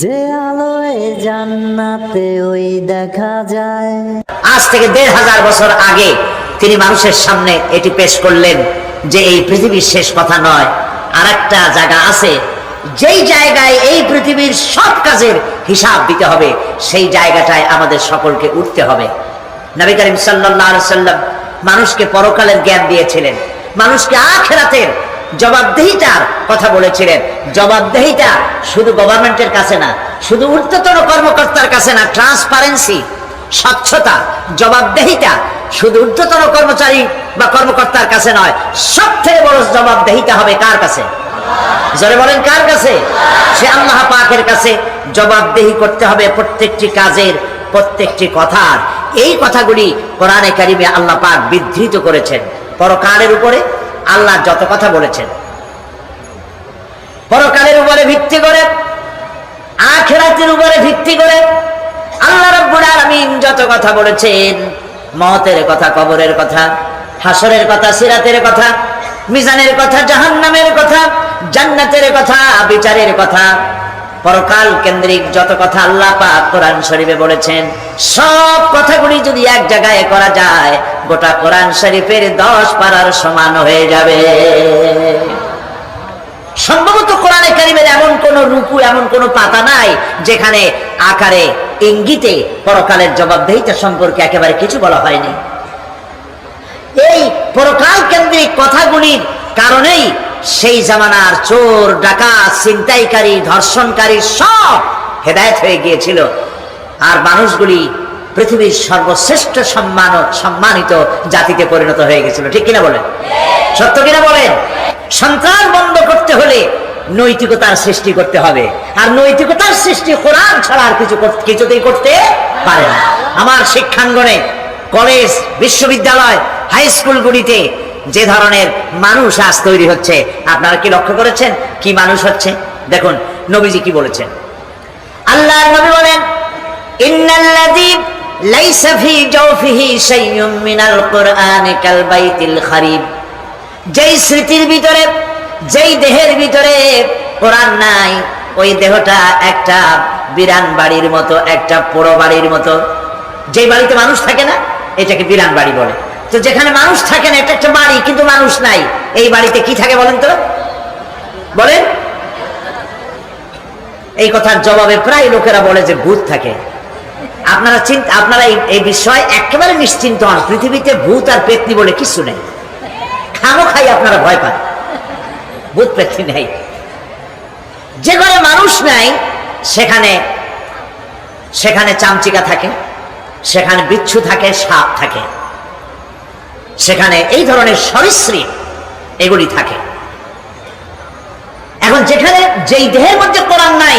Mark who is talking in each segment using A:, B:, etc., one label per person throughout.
A: যে আলোয় জান্নাতে ওই দেখা যায়।
B: আজ থেকে ১৫০০ বছর আগে তিনি মানুষের সামনে এটি পেশ করলেন যে এই পৃথিবীর শেষ কথা নয়, আর একটা জায়গা আছে যেই জায়গায় এই পৃথিবীর সব কাজের হিসাব দিতে হবে, সেই জায়গাটায় আমাদের সকলকে উঠতে হবে। নবী করিম সাল্লাল্লাহু আলাইহি সাল্লাম মানুষকে পরকালের জ্ঞান দিয়েছিলেন, মানুষকে আখিরাতের জবাবদেহিতার কথা বলেছিলেন। জবাবদেহিতা শুধু গভর্নমেন্টের কাছে না, শুধু ঊর্ধ্বতন কর্মকর্তার কাছে না, ট্রান্সপারেন্সি, স্বচ্ছতা, জবাবদেহিতা শুধু ঊর্ধ্বতন কর্মচারী বা কর্মকর্তার কাছে নয়, সবথেকে বড় জবাবদেহিতা হবে কার কাছে? জোরে বলেন কার কাছে? সে আল্লাহ পাকের কাছে জবাবদেহি করতে হবে প্রত্যেকটি কাজের, প্রত্যেকটি কথার। এই কথাগুলি কোরআনে কারিমে আল্লাহ পাক বিধৃত করেছেন। পরকালের উপরে আল্লাহ যত কথা বলেছেন, পরকালের উপরে ভিত্তি করে, আখিরাতের উপরে ভিত্তি করে আল্লাহ রাব্বুল আলামিন যত কথা বলেছেন, মওতের কথা, কবরের কথা, হাসরের কথা, সিরাতের কথা, মিজানের কথা, জাহান্নামের কথা, জান্নাতের কথা, বিচারের কথা, পরকাল কেন্দ্রিক যত কথা আল্লাহ পাক কোরআন শরীফে বলেছেন, সব কথাগুলি যদি এক জায়গায় করা যায়, গোটা কোরআন শরীফের 10 পারার সমান হয়ে যাবে। সম্ভবত কোরআনে কারিমের এমন কোন রূপু, এমন কোন পাতা নাই যেখানে আকারে, ইঙ্গিতে পরকালের জবাবদেহিতা সম্পর্কে একেবারে কিছু বলা হয়নি। এই পরকাল কেন্দ্রিক কথাগুলির কারণেই সেই জামানার চোর, ডাকাত, ছিনতাইকারী, ধর্ষণকারী সব হেদায়েত হয়ে গিয়েছিল, আর মানুষগুলি পৃথিবীর সর্বশ্রেষ্ঠ সম্মানিত জাতিতে পরিণত হয়ে গেছিল। ঠিক কিনা বলেন? সত্য কিনা বলেন? সন্ত্রাস বন্ধ করতে হলে নৈতিকতার সৃষ্টি করতে হবে, আর নৈতিকতার সৃষ্টি কোরআন ছাড়া আর কিছুতেই করতে পারে না। আমার শিক্ষাঙ্গনে, কলেজ, বিশ্ববিদ্যালয়, হাই স্কুলগুলিতে যে ধরনের মানুষ আজ তৈরি হচ্ছে, আপনারা কি লক্ষ্য করেছেন কি মানুষ হচ্ছে? দেখুন নবীজি কি বলেছেন। আল্লাহর নবী বলেন, ইন্নাল্লাযী লাইসা ফী জাওফিহি শাইউম মিনাল কুরআনি কাল বাইতিল খারিব। যেই স্মৃতির ভিতরে, যেই দেহের ভিতরে কোরআন নাই, ওই দেহটা একটা বিরান বাড়ির মতো, একটা পোড়ো বাড়ির মতো। যেই বাড়িতে মানুষ থাকে না, এটাকে বিরান বাড়ি বলে। তো যেখানে মানুষ থাকে না, এটা একটা বাড়ি কিন্তু মানুষ নাই, এই বাড়িতে কি থাকে বলেন তো? বলেন। এই কথার জবাবে প্রায় লোকেরা বলে যে ভূত থাকে। আপনারা এই বিষয়ে একেবারে নিশ্চিন্ত হন, পৃথিবীতে ভূত আর পেতনি বলে কিছু নেই। খাই আপনারা ভয় পান, ভূত পেতনি নেই। যে ঘরে মানুষ নাই সেখানে চামচিকা থাকে, সেখানে বিচ্ছু থাকে, সাপ থাকে, সেখানে এই ধরনের সরীসৃপ এগুলি থাকে। এখন যেখানে যেই দেহের মধ্যে কোরআন নাই,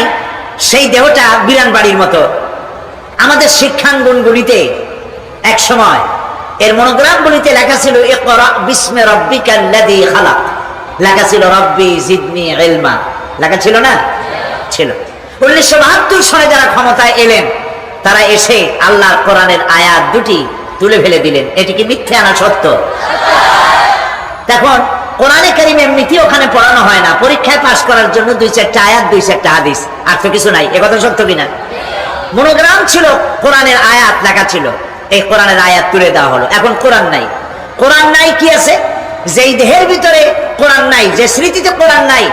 B: সেই দেহটা বিরান বাড়ির মতো। আমাদের শিক্ষাঙ্গনগুলিতে এক সময় এর মনোগ্রামগুলিতে লেখা ছিল ইকরা বিস্মি রাব্বিকাল্লাযী খালাক, লেখা ছিল রব্বি জিদনি ইলমা, লেখা ছিল না? ছিল। 1972 সালে যারা ক্ষমতায় এলেন, তারা এসে আল্লাহর কোরআনের আয়াত দুটি তুলে ফেলে দিলেন। এটি কি মিথ্যে না সত্য? দেখুন কোরআনে কারিম এমনিতেই ওখানে পড়ানো হয় না, পরীক্ষায় পাস করার জন্য 2-4টা আয়াত, 2-4টা হাদিস, আর তো কিছু নাই। একথা সত্য কিনা? মনোগ্রাম ছিল, কোরআনের আয়াত লেখা ছিল, এই কোরআনের আয়াত তুলে দেওয়া হলো। এখন কোরআন নাই। কোরআন নাই কি আছে? যেই দেহের ভিতরে কোরআন নাই, যে স্মৃতিতে কোরআন নাই,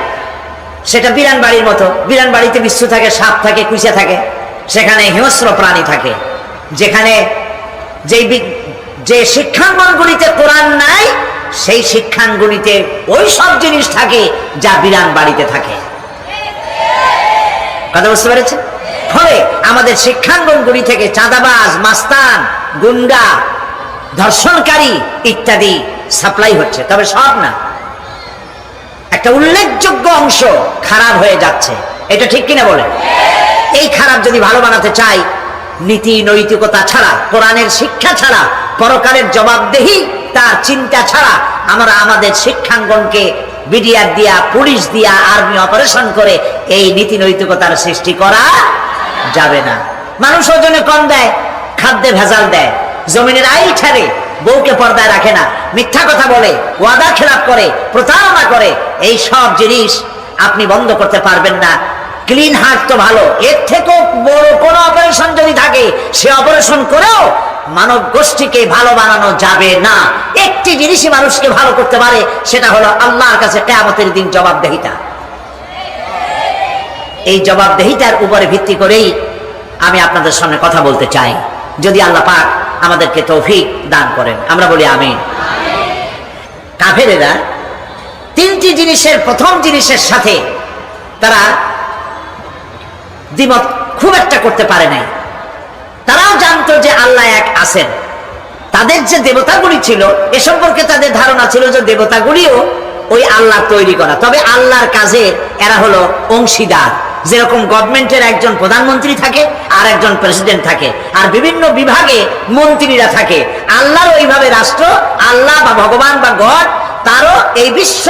B: সেটা বিরান বাড়ির মতো। বিরান বাড়িতে বিচ্ছু থাকে, সাপ থাকে, কুইচা থাকে, সেখানে হিংস্র প্রাণী থাকে। যেখানে যে শিক্ষাঙ্গনগুলিতে কোরআন নাই, সেই শিক্ষাঙ্গনিতে ওই সব জিনিস থাকে যা বিরান বাড়িতে থাকে। কথা বুঝতে পেরেছেন? ফলে আমাদের শিক্ষাঙ্গনগুলি থেকে চাঁদাবাজ, মাস্তান, গুন্ডা, ধর্ষণকারী ইত্যাদি সাপ্লাই হচ্ছে, তবে সব না। একটা উল্লেখযোগ্য অংশ খারাপ হয়ে যাচ্ছে। এটা ঠিক কিনা বলেন? এই খারাপ যদি ভালো বানাতে চাই, নীতি নৈতিকতা ছাড়া, কোরআনের শিক্ষা ছাড়া, পরকালের জবাবদেহি তার চিন্তা ছাড়া আমরা আমাদের শিক্ষাঙ্গনকে বিডিআর দিয়া, পুলিশ দিয়া, আর্মি অপারেশন করে এই নীতি নৈতিকতার সৃষ্টি করা যাবে না। মানুষ ওজনে কম দেয়, খাদ্যে ভেজাল দেয়, জমিনের আইল ছাড়ে, বউকে পর্দায় রাখে না, মিথ্যা কথা বলে, ওয়াদা খেলাপ করে, প্রতারণা করে। এই সব জিনিস আপনি বন্ধ করতে পারবেন না। ক্লিন হার্ট তো ভালো, এর থেকেও বড় কোন অপারেশন যদি থাকে সে অপারেশন করেও মানব গোষ্ঠীকে ভালো বানানো যাবে না। একটি জিনিসই মানুষকে ভালো করতে পারে, সেটা হলো আল্লাহর কাছে কিয়ামতের দিন জবাবদিহিতা। এই জবাবদিহিতার উপরে ভিত্তি করেই আমি আপনাদের সামনে কথা বলতে চাই, যদি আল্লাহ পাক আমাদেরকে তৌফিক দান করেন। আমরা বলি আমিন। কাফেরেরা তিনটি জিনিসের প্রথম জিনিসের সাথে তারা দ্বিমত খুব একটা করতে পারে নাই। তারাও জানতো যে আল্লাহ এক আছেন। তাদের যে দেবতাগুলি ছিল এ সম্পর্কে তাদের ধারণা ছিল যে দেবতাগুলিও ওই আল্লাহ তৈরি করা, তবে আল্লাহর কাজে এরা হলো অংশীদার। যেরকম গভর্নমেন্টের একজন প্রধানমন্ত্রী থাকে আর একজন প্রেসিডেন্ট থাকে, আর বিভিন্ন বিভাগে মন্ত্রীরা থাকে, আল্লাহর ওইভাবে রাষ্ট্র, আল্লাহ বা ভগবান বা গড, তারও এই বিশ্ব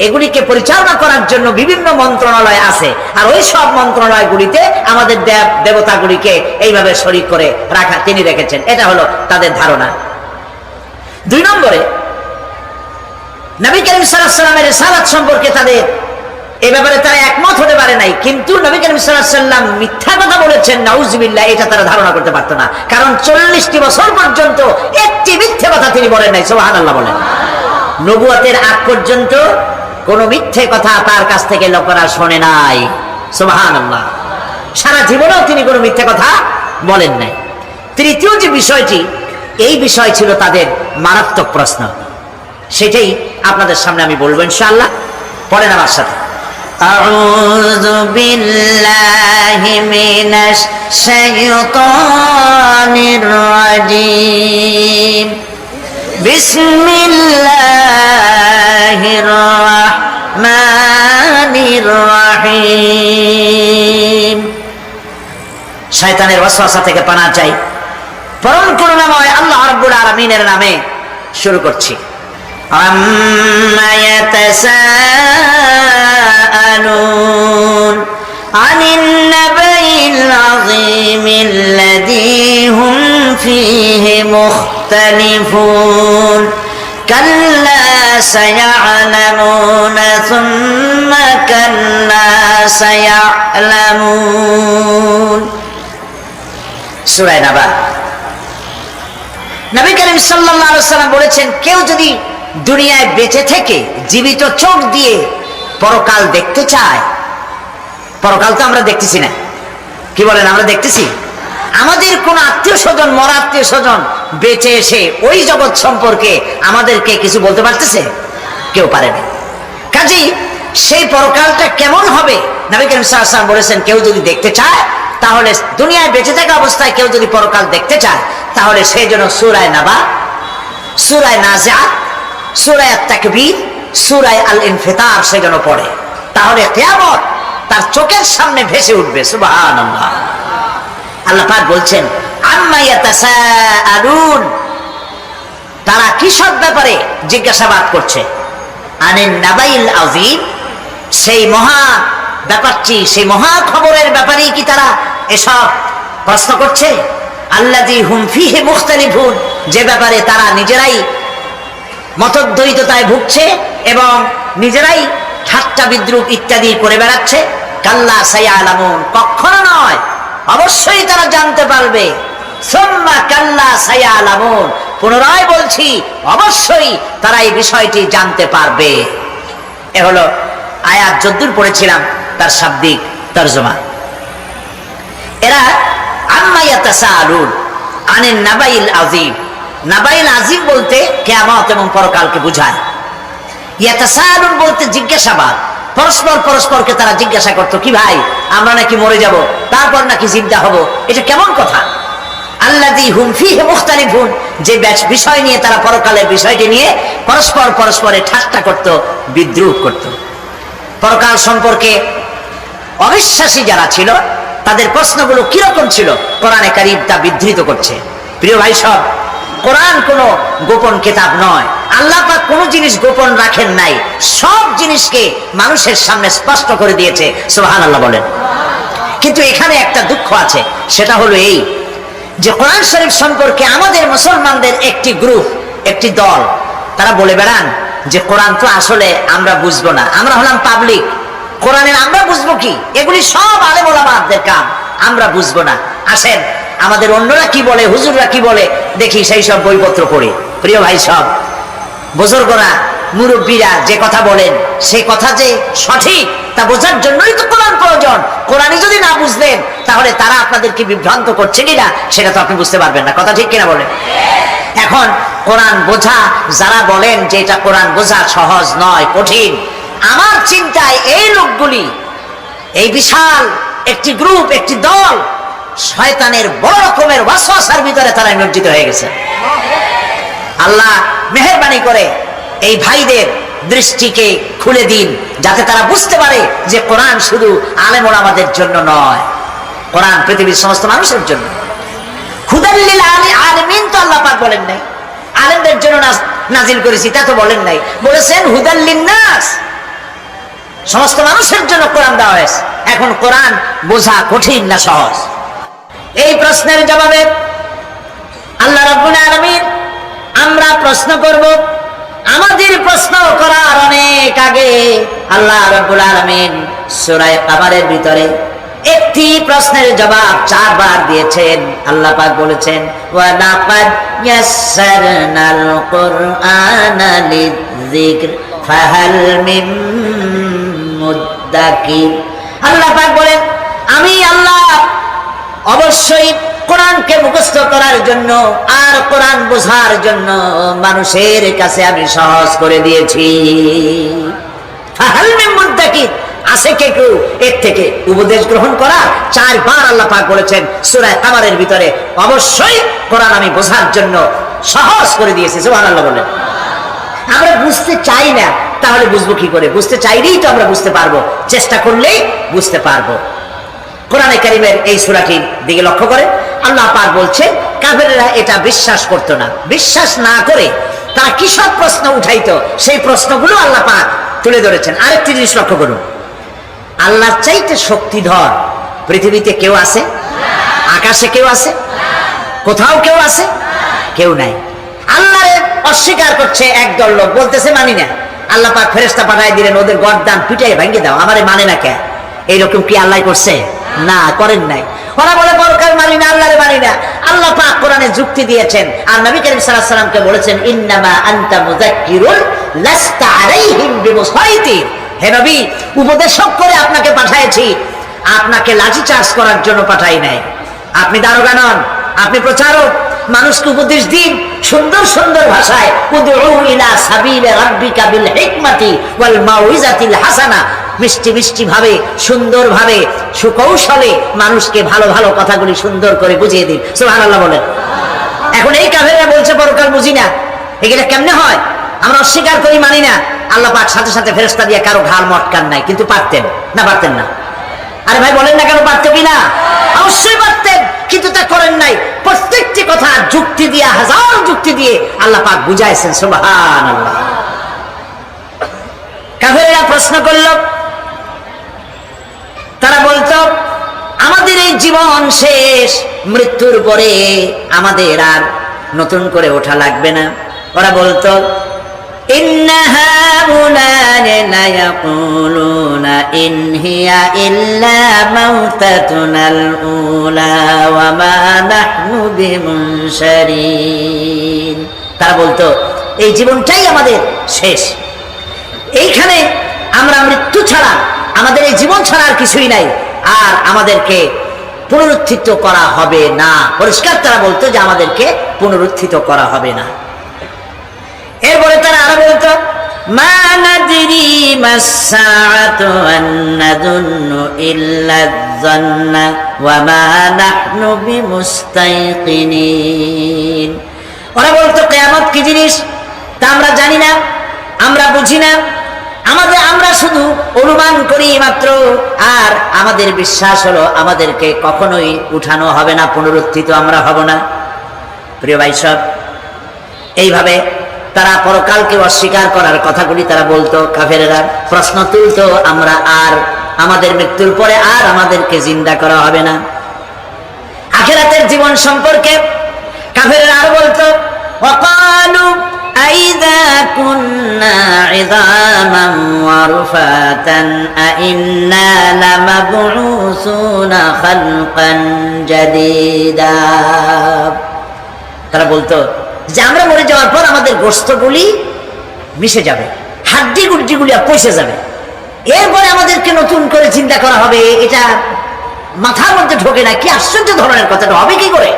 B: এগুলিকে পরিচালনা করার জন্য বিভিন্ন মন্ত্রণালয় আছে, আর ওই সব মন্ত্রণালয়গুলিতে আমাদের দেবতাগুলিকে এইভাবে শরীক করে রাখা তিনি রেখেছেন। এটা হলো তাদের ধারণা। 2 নম্বরে নবী করিম সাল্লাল্লাহু আলাইহি ওয়াসাল্লামের রিসালাত সম্পর্কে তাদের এই ব্যাপারে তারা একমত হতে পারে নাই, কিন্তু নবী করিম সাল্লাল্লাহু আলাইহি ওয়াসাল্লাম মিথ্যা কথা বলেছেন নাউজুবিল্লাহ, এটা তারা ধারণা করতে পারতো না। কারণ 40টি বছর পর্যন্ত একটি মিথ্যে কথা তিনি বলেন নাই। সুবহানাল্লাহ বলেন। নবুয়তের আগ পর্যন্ত কোন মিথ্যে কথা তার কাছ থেকে লোকেরা শোনে নাই। সুবহানাল্লাহ। সারা জীবনেও তিনি কোনো মিথ্যে কথা বলেন নাই। তৃতীয় যে বিষয়টি, এই বিষয় ছিল তাদের মারাত্মক প্রশ্ন, সেটাই আপনাদের সামনে আমি বলবো ইনশাআল্লাহ। পড়েন আমার সাথে।
A: আউযু বিল্লাহি মিনাশ শাইতানির রাজীম। বিসমিল্লাহির রাহমানির রাহিম।
B: শয়তানের ওয়াসওয়াসা থেকে পানাহ চাই। পরম করুণাময় আল্লাহ রাব্বুল আলামিনের নামে শুরু করছি।
A: আম্মা ইয়াতাসাআলুন আনিন নাবাইল আযীমিল্লাযী হুম ফীহি মুখতালিফুন কাল্লা সায়া'লামুনা সুম্মা কাল্লা সায়া'লামুন।
B: সূরা নাবা। নবী করিম সাল্লাল্লাহু আলাইহি ওয়াসাল্লাম বলেছেন, কেউ যদি দুনিয়ায় বেঁচে থেকে জীবিত চোখ দিয়ে পরকাল দেখতে চায়, পরকাল তো আমরা দেখতেছি না, কি বলেন? আমরা দেখতেছি? আমাদের কোন আত্মীয় স্বজন, মরা আত্মীয় স্বজন বেঁচে এসে ওই জগৎ সম্পর্কে আমাদেরকে কিছু বলতে পারতেছে? কেউ পারে না। কাজেই সেই পরকালটা কেমন হবে নবী করিম সাল্লাল্লাহু আলাইহি ওয়াসাল্লাম বলেছেন, কেউ যদি দেখতে চায়, তাহলে দুনিয়ায় বেঁচে থাকা অবস্থায় কেউ যদি পরকাল দেখতে চায়, তাহলে সেই জন্য সূরা নাবা, সূরা নাজিআত, সূরা আত-তাকবীর, সূরা আল-ইনফিতার সেজন্য পড়ে। তাহলে কিয়ামত তার চোখের সামনে ভেসে উঠবে। সুবহানাল্লাহ। আল্লাহ পাক বলছেন, আম্মা ইয়াতাসাআলুন, তারা কিসব ব্যাপারে জিজ্ঞাসাবাদ করছে? আনিন নাবাইল আযীম, সেই মহা ব্যাপারটি, সেই মহা খবরের ব্যাপারেই কি তারা এসব প্রশ্ন করছে? আল্লাযী হুম ফীহি মুখতালিফুন, যে ব্যাপারে তারা নিজেরাই মতদ্বৈততায় ভুগছে এবং নিজেরাই ঠাট্টা বিদ্রুপ ইত্যাদি করে বেড়াচ্ছে। কাল্লা সায়া'লামুন, কখনো নয়, অবশ্যই তারা জানতে পারবে। সুম্মা কাল্লা সায়া'লামুন, পুনরায় বলছি, অবশ্যই তারা এই বিষয়টি জানতে পারবে। এ হলো আয়াত যদ্দূর পড়েছিলাম তার শাব্দিক তরজমা। এরা আম্মা ইয়াতাসাআলুন আনিন নাবাইল আযীম, নাবাইল আযীম বলতে কিয়ামত এবং পরকালকে বোঝায়। ইয়াতাসাআলুন বলতে জিজ্ঞাসাবাদ। পরস্পর পরস্পরকে তারা জিজ্ঞাসা করতো, কি ভাই, আমরা নাকি মরে যাব, তারপর নাকি জিন্দা হব, এটা কেমন কথা? আল্লাযী হুম ফীহি মুখতালিফুন, যে বিষয় নিয়ে তারা পরকালের বিষয়টি নিয়ে পরস্পর পরস্পরে ঠাট্টা করত, বিদ্রুপ করত। পরকাল সম্পর্কে অবিশ্বাসী যারা ছিল তাদের প্রশ্নগুলো কিরকম ছিল, কোরআনে কারীম তা বিধৃত করছে। প্রিয় ভাই সব, কোরআন কোনো গোপন কিতাব নয়। আল্লাহ পাক কোনো জিনিস গোপন রাখেন নাই, সব জিনিসকে মানুষের সামনে স্পষ্ট করে দিয়েছে। সুবহানাল্লাহ বলেন। কিন্তু এখানে একটা দুঃখ আছে, সেটা হলো এই যে কোরআন শরীফ সম্পর্কে আমাদের মুসলমানদের একটি গ্রুপ, একটি দল, তারা বলে বেড়ান যে কোরআন তো আসলে আমরা বুঝবো না, আমরা হলাম পাবলিক, কোরআনের আমরা বুঝবো কি? এগুলি সব আলেম ওলামাদের কাম, আমরা বুঝবো না। আসেন আমাদের অন্যরা কি বলে, হুজুররা কি বলে দেখি, সেই সব বইপত্র পড়ি। প্রিয় ভাই, সব বুজুর্গরা মুরব্বীরা যে কথা বলেন সেই কথা যে সঠিক তা বোঝার জন্যই তো কোরআন প্রয়োজন। কোরআনই যদি না বুঝলেন তাহলে তারা আপনাদেরকে বিভ্রান্ত করছে কিনা সেটা তো আপনি বুঝতে পারবেন না। কথা ঠিক কিনা বলেন? এখন কোরআন বোঝা যারা বলেন যে এটা কোরআন বোঝা সহজ নয়, কঠিন, আমার চিন্তায় এই লোকগুলি, এই বিশাল একটি গ্রুপ, একটি দল শয়তানের বড় রকমের ওয়াসওয়াসার ভিতরে তারা নিমজ্জিত হয়ে গেছে। আল্লাহ মেহেরবানি করে এই ভাইদের দৃষ্টিকে খুলে দিন, যাতে তারা বুঝতে পারে যে কোরআন শুধু আলেম ওলামাদের জন্য নয়, কোরআন পৃথিবীর সমস্ত মানুষের জন্য। হুদাল লিল আলামিন তো আল্লাহ পাক বলেন নাই আলেমদের জন্য নাজিল করেছি, তা তো বলেন নাই। বলেছেন হুদাল লিন্নাস, সমস্ত মানুষের জন্য কোরআন দেওয়া হয়েছে। এখন কোরআন বোঝা কঠিন না সহজ? এই প্রশ্নের জবাবে আল্লাহ রাব্বুল আলামিন, আমরা প্রশ্ন করব, আমাদের প্রশ্ন করার অনেক আগে আল্লাহ রাব্বুল আলামিন সূরা কামারের ভিতরে একটি প্রশ্নের জবাব 4 বার দিয়েছেন। আল্লাহ পাক বলেছেন ওয়া লাকাদ ইয়াসসারনাল কুরআনা লিযিকর ফাহাল মিন মুদ্দাকির। আল্লাহ পাক বলেন, আমি আল্লাহ অবশ্যই কোরআনকে মুখস্থ করার জন্য আর কোরআন বোঝার জন্য মানুষের কাছে আমি সহজ করে দিয়েছি। ফাহাল মিন মুদ্দাকির, আছে কে কেউ এর থেকে উপদেশ গ্রহণ করা? 4 বার আল্লাহ পাক বলেছেন সূরা কামারের ভিতরে, অবশ্যই কোরআন আমি বোঝার জন্য সহজ করে দিয়েছি। সুবহানাল্লাহ বলেন। আমরা বুঝতে চাই না, তাহলে বুঝবো কি করে? বুঝতে চাইলেই তো আমরা বুঝতে পারবো, চেষ্টা করলেই বুঝতে পারবো। কোরআনে কারীমের এই সূরাটির দিকে লক্ষ্য করে আল্লাহ পাক বলছেন, কাফেররা এটা বিশ্বাস করতো না। বিশ্বাস না করে তারা কি সব প্রশ্ন উঠাইতো, সেই প্রশ্নগুলো আল্লাহ পাক তুলে ধরেছেন। আরেকটি জিনিস লক্ষ্য করুন, আল্লাহর চাইতে শক্তিধর পৃথিবীতে কেউ আছে? আকাশে কেউ আছে? কোথাও কেউ আছে? কেউ নাই। আল্লাহর অস্বীকার করছে একদল লোক, বলতেছে মানি না। আল্লাহ পাক ফেরেশতা পাঠায় দিলেন, ওদের গর্দান পিটাই ভেঙে দাও, আমারে মানে না কে? এইরকম কি আল্লাহ করছে? না, করেন নাই। ওরা বলে পরকাল মানি না, আল্লাহরে মানি না। আল্লাহ পাক কোরআনে যুক্তি দিয়েছেন আর নবী করিম সাল্লাল্লাহু আলাইহি ওয়াসাল্লামকে বলেছেন, ইন্নামা আনতা মুযাক্কিরুন লাস্তা আলাইহিম বিমুসাইতির। হে নবী, উপদেশক করে আপনাকে পাঠাইছি, আপনাকে লাঠি চার্জ করার জন্য পাঠাই নাই। আপনি দারোগা নন, আপনি প্রচারক। মানুষকে উপদেশ দিন সুন্দর সুন্দর ভাষায়, উদউ ইলা সাবিলি রাব্বিকা বিল হিকমাতি ওয়াল মাউইজাতিল হাসানা, মিষ্টি মিষ্টি ভাবে, সুন্দর ভাবে, সুকৌশলে মানুষকে ভালো ভালো কথাগুলি সুন্দর করে বুঝিয়ে দিন। সুবহানাল্লাহ বলেন। এখন এই কাফেররা বলছে পরকাল বুঝি না, এগুলা কেমনে হয়? আমরা অস্বীকার করি, মানি না। আল্লাহ পাক সাথে সাথে ফেরেশতা দিয়ে কারো ঘাড় মটকান নাই, কিন্তু পারতেন না? পারতেন না? আরে ভাই বলেন না কেন, পারতেন কি না? অবশ্যই পারতেন, কিন্তু তা করেন নাই। প্রত্যেকটি কথা যুক্তি দিয়ে, হাজার যুক্তি দিয়ে আল্লাহ পাক বুঝাইছেন। সুবহানাল্লাহ। কাফেররা প্রশ্ন করল, তারা বলতো আমাদের এই জীবন শেষ, মৃত্যুর পরে আমাদের আর নতুন করে ওঠা লাগবে না। ওরা বলতো ইন্না হাউলানা লায়াকুলুনা ইন হিয়া ইল্লা মাউতাতুনাল উলা ওয়া মা নাহনু বিমুনশারিন। তারা বলতো এই জীবনটাই আমাদের শেষ, এইখানে আমরা মৃত্যু ছাড়া, আমাদের এই জীবন ছাড়া আর কিছুই নাই, আর আমাদেরকে পুনরুত্থিত করা হবে না। পরিষ্কার তারা বলতো যে আমাদেরকে পুনরুত্থিত করা হবে না। এরপরে তারা আরো বলতো মা নাদরি মাসসাআতু আন নাযুন্নু ইল্লা যান্না ওয়া মা নাহনু বিমুস্তাইকিনিন। ওরা বলতো কিয়ামত কি জিনিস তা আমরা জানি না, আমরা বুঝি না, আমরা শুধু অনুমান করি মাত্র, আর আমাদের বিশ্বাস হলো আমাদেরকে কখনোই উঠানো হবে না, পুনরুত্থিত আমরা হব না। প্রিয় ভাই সব, এইভাবে তারা পরকালকে অস্বীকার করার কথাগুলি তারা বলতো। কাফেরেরা প্রশ্ন তুলতো, আমরা আর আমাদের মৃত্যুর পরে আর আমাদেরকে জিন্দা করা হবে না। আখিরাতের জীবন সম্পর্কে কাফেরেরা আর বলতো ওয়াকালু আইদা কুন্না ইযামান ওয়া রুফাতান আইন্না লামাবউসুনা খালকান জাদীদা। তারা বলতো যে আমরা মরে যাওয়ার পর আমাদের গোশতগুলি মিশে যাবে, হাড্ডি গুড্ডিগুলি পচে যাবে, এরপরে আমাদেরকে নতুন করে চিন্তা করা হবে। এটা মাথার মধ্যে ঢোকে না, কি আশ্চর্য ধরনের কথাটা হবে কি করে?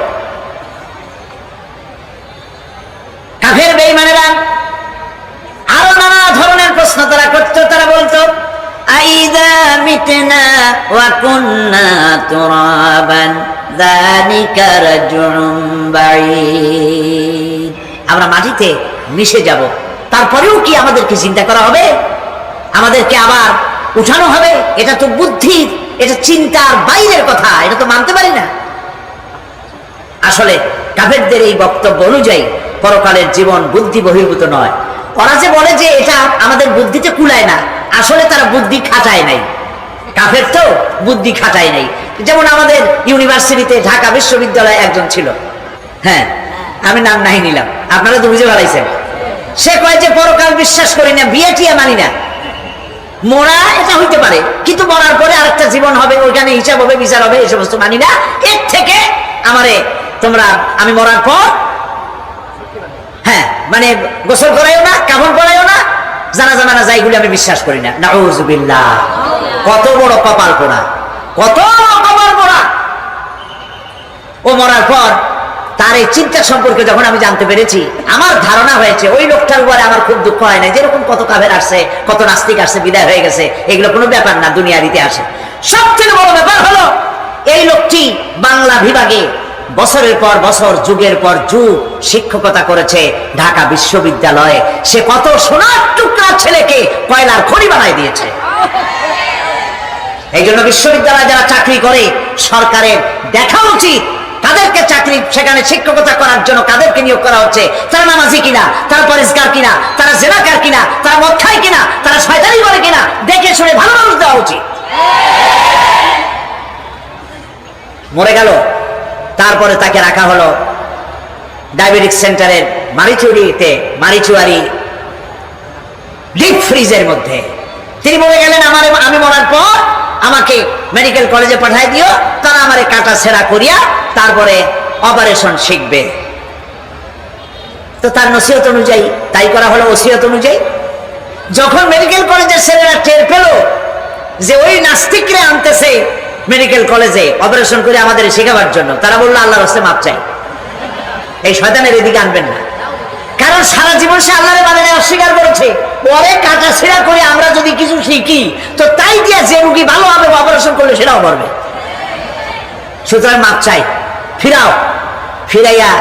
B: কাফের বেঈমানেরা আরো নানা ধরনের প্রশ্ন তারা করতো। তারা বলতো আইদা মিটনা ওয়া কুন্না তুরাবান যালিকা রাজউন বাঈদ। আমরা মাটিতে মিশে যাব, তারপরেও কি আমাদেরকে চিন্তা করা হবে, আমাদেরকে আবার উঠানো হবে? এটা তো বুদ্ধির, এটা চিন্তার বাইরের কথা, এটা তো মানতে পারি না। আসলে কাফেরদের এই বক্তব্য অনুযায়ী পরকালের জীবন বুদ্ধি বহির্ভূত নয়। ওরা যে বলে যে এটা আমাদের বুদ্ধিতে কুলায় না, আসলে তারা বুদ্ধি খাটায় নাই। কাফের তো বুদ্ধি খাটায় নাই। যেমন আমাদের ইউনিভার্সিটিতে ঢাকা বিশ্ববিদ্যালয়ে একজন ছিল, হ্যাঁ আমি নাম নাই নিলাম, আপনারা তো বুঝে ভালাইছেন। সে কয় যে পরকাল বিশ্বাস করি না, বিয়ে টিয়া মানি না, মরা এটা হইতে পারে কিন্তু মরার পরে আরেকটা জীবন হবে, ওইখানে হিসাব হবে, বিচার হবে, এই সমস্ত মানি না। এর থেকে আমারে তোমরা আমি মরার পর হ্যাঁ মানে গোসল করাইও না, কাফন পরাইও না, জানাজা মানাজা এগুলি আমি বিশ্বাস করি না। নাউযুবিল্লাহ। কত বড় কপাল পোড়া, কত কপাল পোড়া। ও মরার পর তার এই চিন্তা সম্পর্কে যখন আমি জানতে পেরেছি, আমার ধারণা হয়েছে ওই লোকটার উপরে আমার খুব দুঃখ হয় না। যেরকম কত কাফের আসছে, কত নাস্তিক আসছে, বিদায় হয়ে গেছে, এগুলো কোনো ব্যাপার না, দুনিয়ার ইতিহাসে। সব থেকে বড় ব্যাপার হলো এই লোকটি বাংলা বিভাগে বছরের পর বছর, যুগের পর যুগ শিক্ষকতা করেছে ঢাকা বিশ্ববিদ্যালয়ে। সে কত সোনার টুকরা ছেলেকে কয়লার খড়ি বানায় দিয়েছে। এই জন্য বিশ্ববিদ্যালয়ে যারা চাকরি করে সরকারের দেখা উচিত তাদেরকে চাকরি, সেখানে শিক্ষকতা করার জন্য কাদেরকে নিয়োগ করা হচ্ছে, তারা নামাজি কিনা, তারা পরিষ্কার কিনা, তারা জেনাকার কিনা, তারা মদ খায় কিনা, তারা শয়তানি করে কিনা, দেখে শুনে ভালো মানুষ দেওয়া উচিত। মরে গেল, তারপরে তাকে রাখা হলো ডায়াবেটিক সেন্টারের মারিচুয়ারি ডিপ ফ্রিজের মধ্যে। তিনি মরে গেলেন। আমি মরার পর আমাকে মেডিকেল কলেজে পাঠাই দিও, তারা আমারে কাটা ছেঁড়া করিয়া তারপরে অপারেশন শিখবে। তো তার নসিহত অনুযায়ী তাই করা হলো, ওসিয়ত অনুযায়ী। যখন মেডিকেল কলেজের ছেলেরা টের পেল যে ওই নাস্তিকরা আনতেছে মেডিকেল কলেজে অপারেশন করে আমাদের শেখাবার জন্য, তারা বললো আল্লাহর রাস্তায় মাপ চাই, এই শয়তানের এদিকে আনবেন না। কারণ সারা জীবন সে আল্লাহরে মানে অস্বীকার করেছে। পরে কাটা ছেঁড়া করে আমরা যদি কিছু শিখি তো তাই দিয়া যে রুগী ভালো হবে, অপারেশন করলে সেটাও করবে। সুতরাং মাপ চাই, ফিরাও। ফিরাইয়া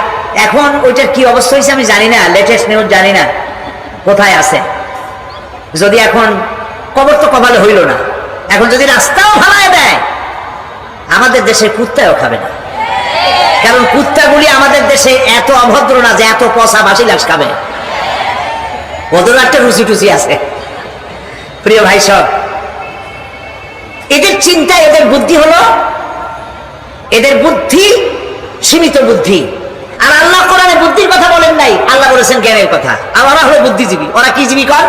B: এখন ওইটার কি অবস্থা হয়েছে আমি জানি না, লেটেস্ট নিউজ জানি না কোথায় আছে। যদি এখন কবর তো কপালে হইল না, এখন যদি রাস্তাও ভাড়ায় দেয় আমাদের দেশে কুত্তাও খাবে না। কারণ কুত্তাগুলি আমাদের দেশে এত অভদ্র না যে এত পচা বাসি লাশ খাবে, ওদের একটা রুচি টুচি আছে। প্রিয় ভাই সব, এদের চিন্তা, এদের বুদ্ধি হলো, এদের বুদ্ধি সীমিত বুদ্ধি। আর আল্লাহ কোরআনে বুদ্ধির কথা বলেন নাই, আল্লাহ বলেছেন জ্ঞানের কথা। আর ওরা হলো বুদ্ধিজীবী। ওরা কি জীবী কর?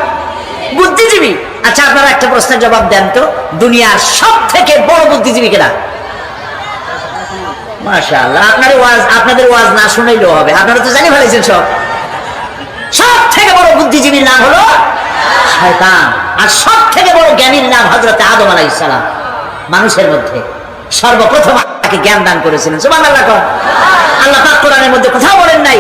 B: বুদ্ধিজীবী। আচ্ছা আপনারা একটা প্রশ্নের জবাব দেন তো, দুনিয়ার সব থেকে বড় বুদ্ধিজীবী কেনা? মাশাআল্লাহ, আপনাদের ওয়াজ না শুনাইলেও হবে, আপনারা তো জানি ফেলেছেন সব। সব থেকে বড় বুদ্ধিজীবীর নাম হলো শয়তান, আর সব থেকে বড় জ্ঞানীর নাম হযরত আদম আলাইহিস সালাম। মানুষের মধ্যে সর্বপ্রথম তাকে জ্ঞান দান করেছিলেন। সুবহানাল্লাহ। আল্লাহ পাক কোরআনের মধ্যে কোথাও বলেন নাই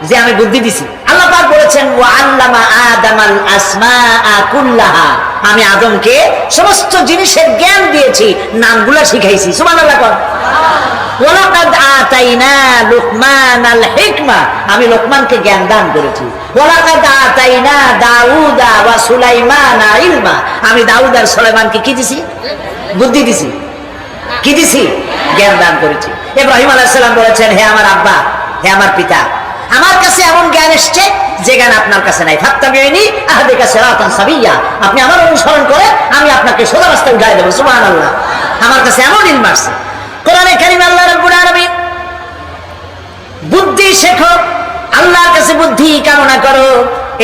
B: যে আমি বুদ্ধি দিছি। আল্লাহ পাক বলেছেন ওয়া আল্লামা আদামাল আসমাআ কুল্লাহা, আমি আদমকে সমস্ত জিনিসের জ্ঞান দিয়েছি, নামগুলো শিখাইছি। সুবহানাল্লাহ। ওয়ালাকাদ আতাইনা লুকমানাল হিকমা, আমি লোকমানকে জ্ঞান দান করেছি। ওয়ালাকাদ আতাইনা দাউদা ওয়া সুলাইমানা ইলমা, আমি দাউদ আর সুলাইমানকে কি দিছি? বুদ্ধি দিছি। কি দিছি? জ্ঞান দান করেছি। ইব্রাহিম আলাইহিস সালাম বলেছেন হে আমার আব্বা, হে আমার পিতা, আমার কাছে এমন জ্ঞান এসেছে যে জ্ঞান আপনার কাছে নাই। ফাত্তাবিউনি আহদিকা সিরাতান সাবিয়্যা, আপনি আমার অনুসরণ করে আমি আপনাকে সোজা রাস্তায় উঠাই দেব। সুবহানাল্লাহ। আমার কাছে এমন ইলম আছে। কোরআনে কারীমে আল্লাহ রাব্বুল আলামিন বুদ্ধি শেখো, আল্লাহর কাছে কাছে বুদ্ধি কামনা করো,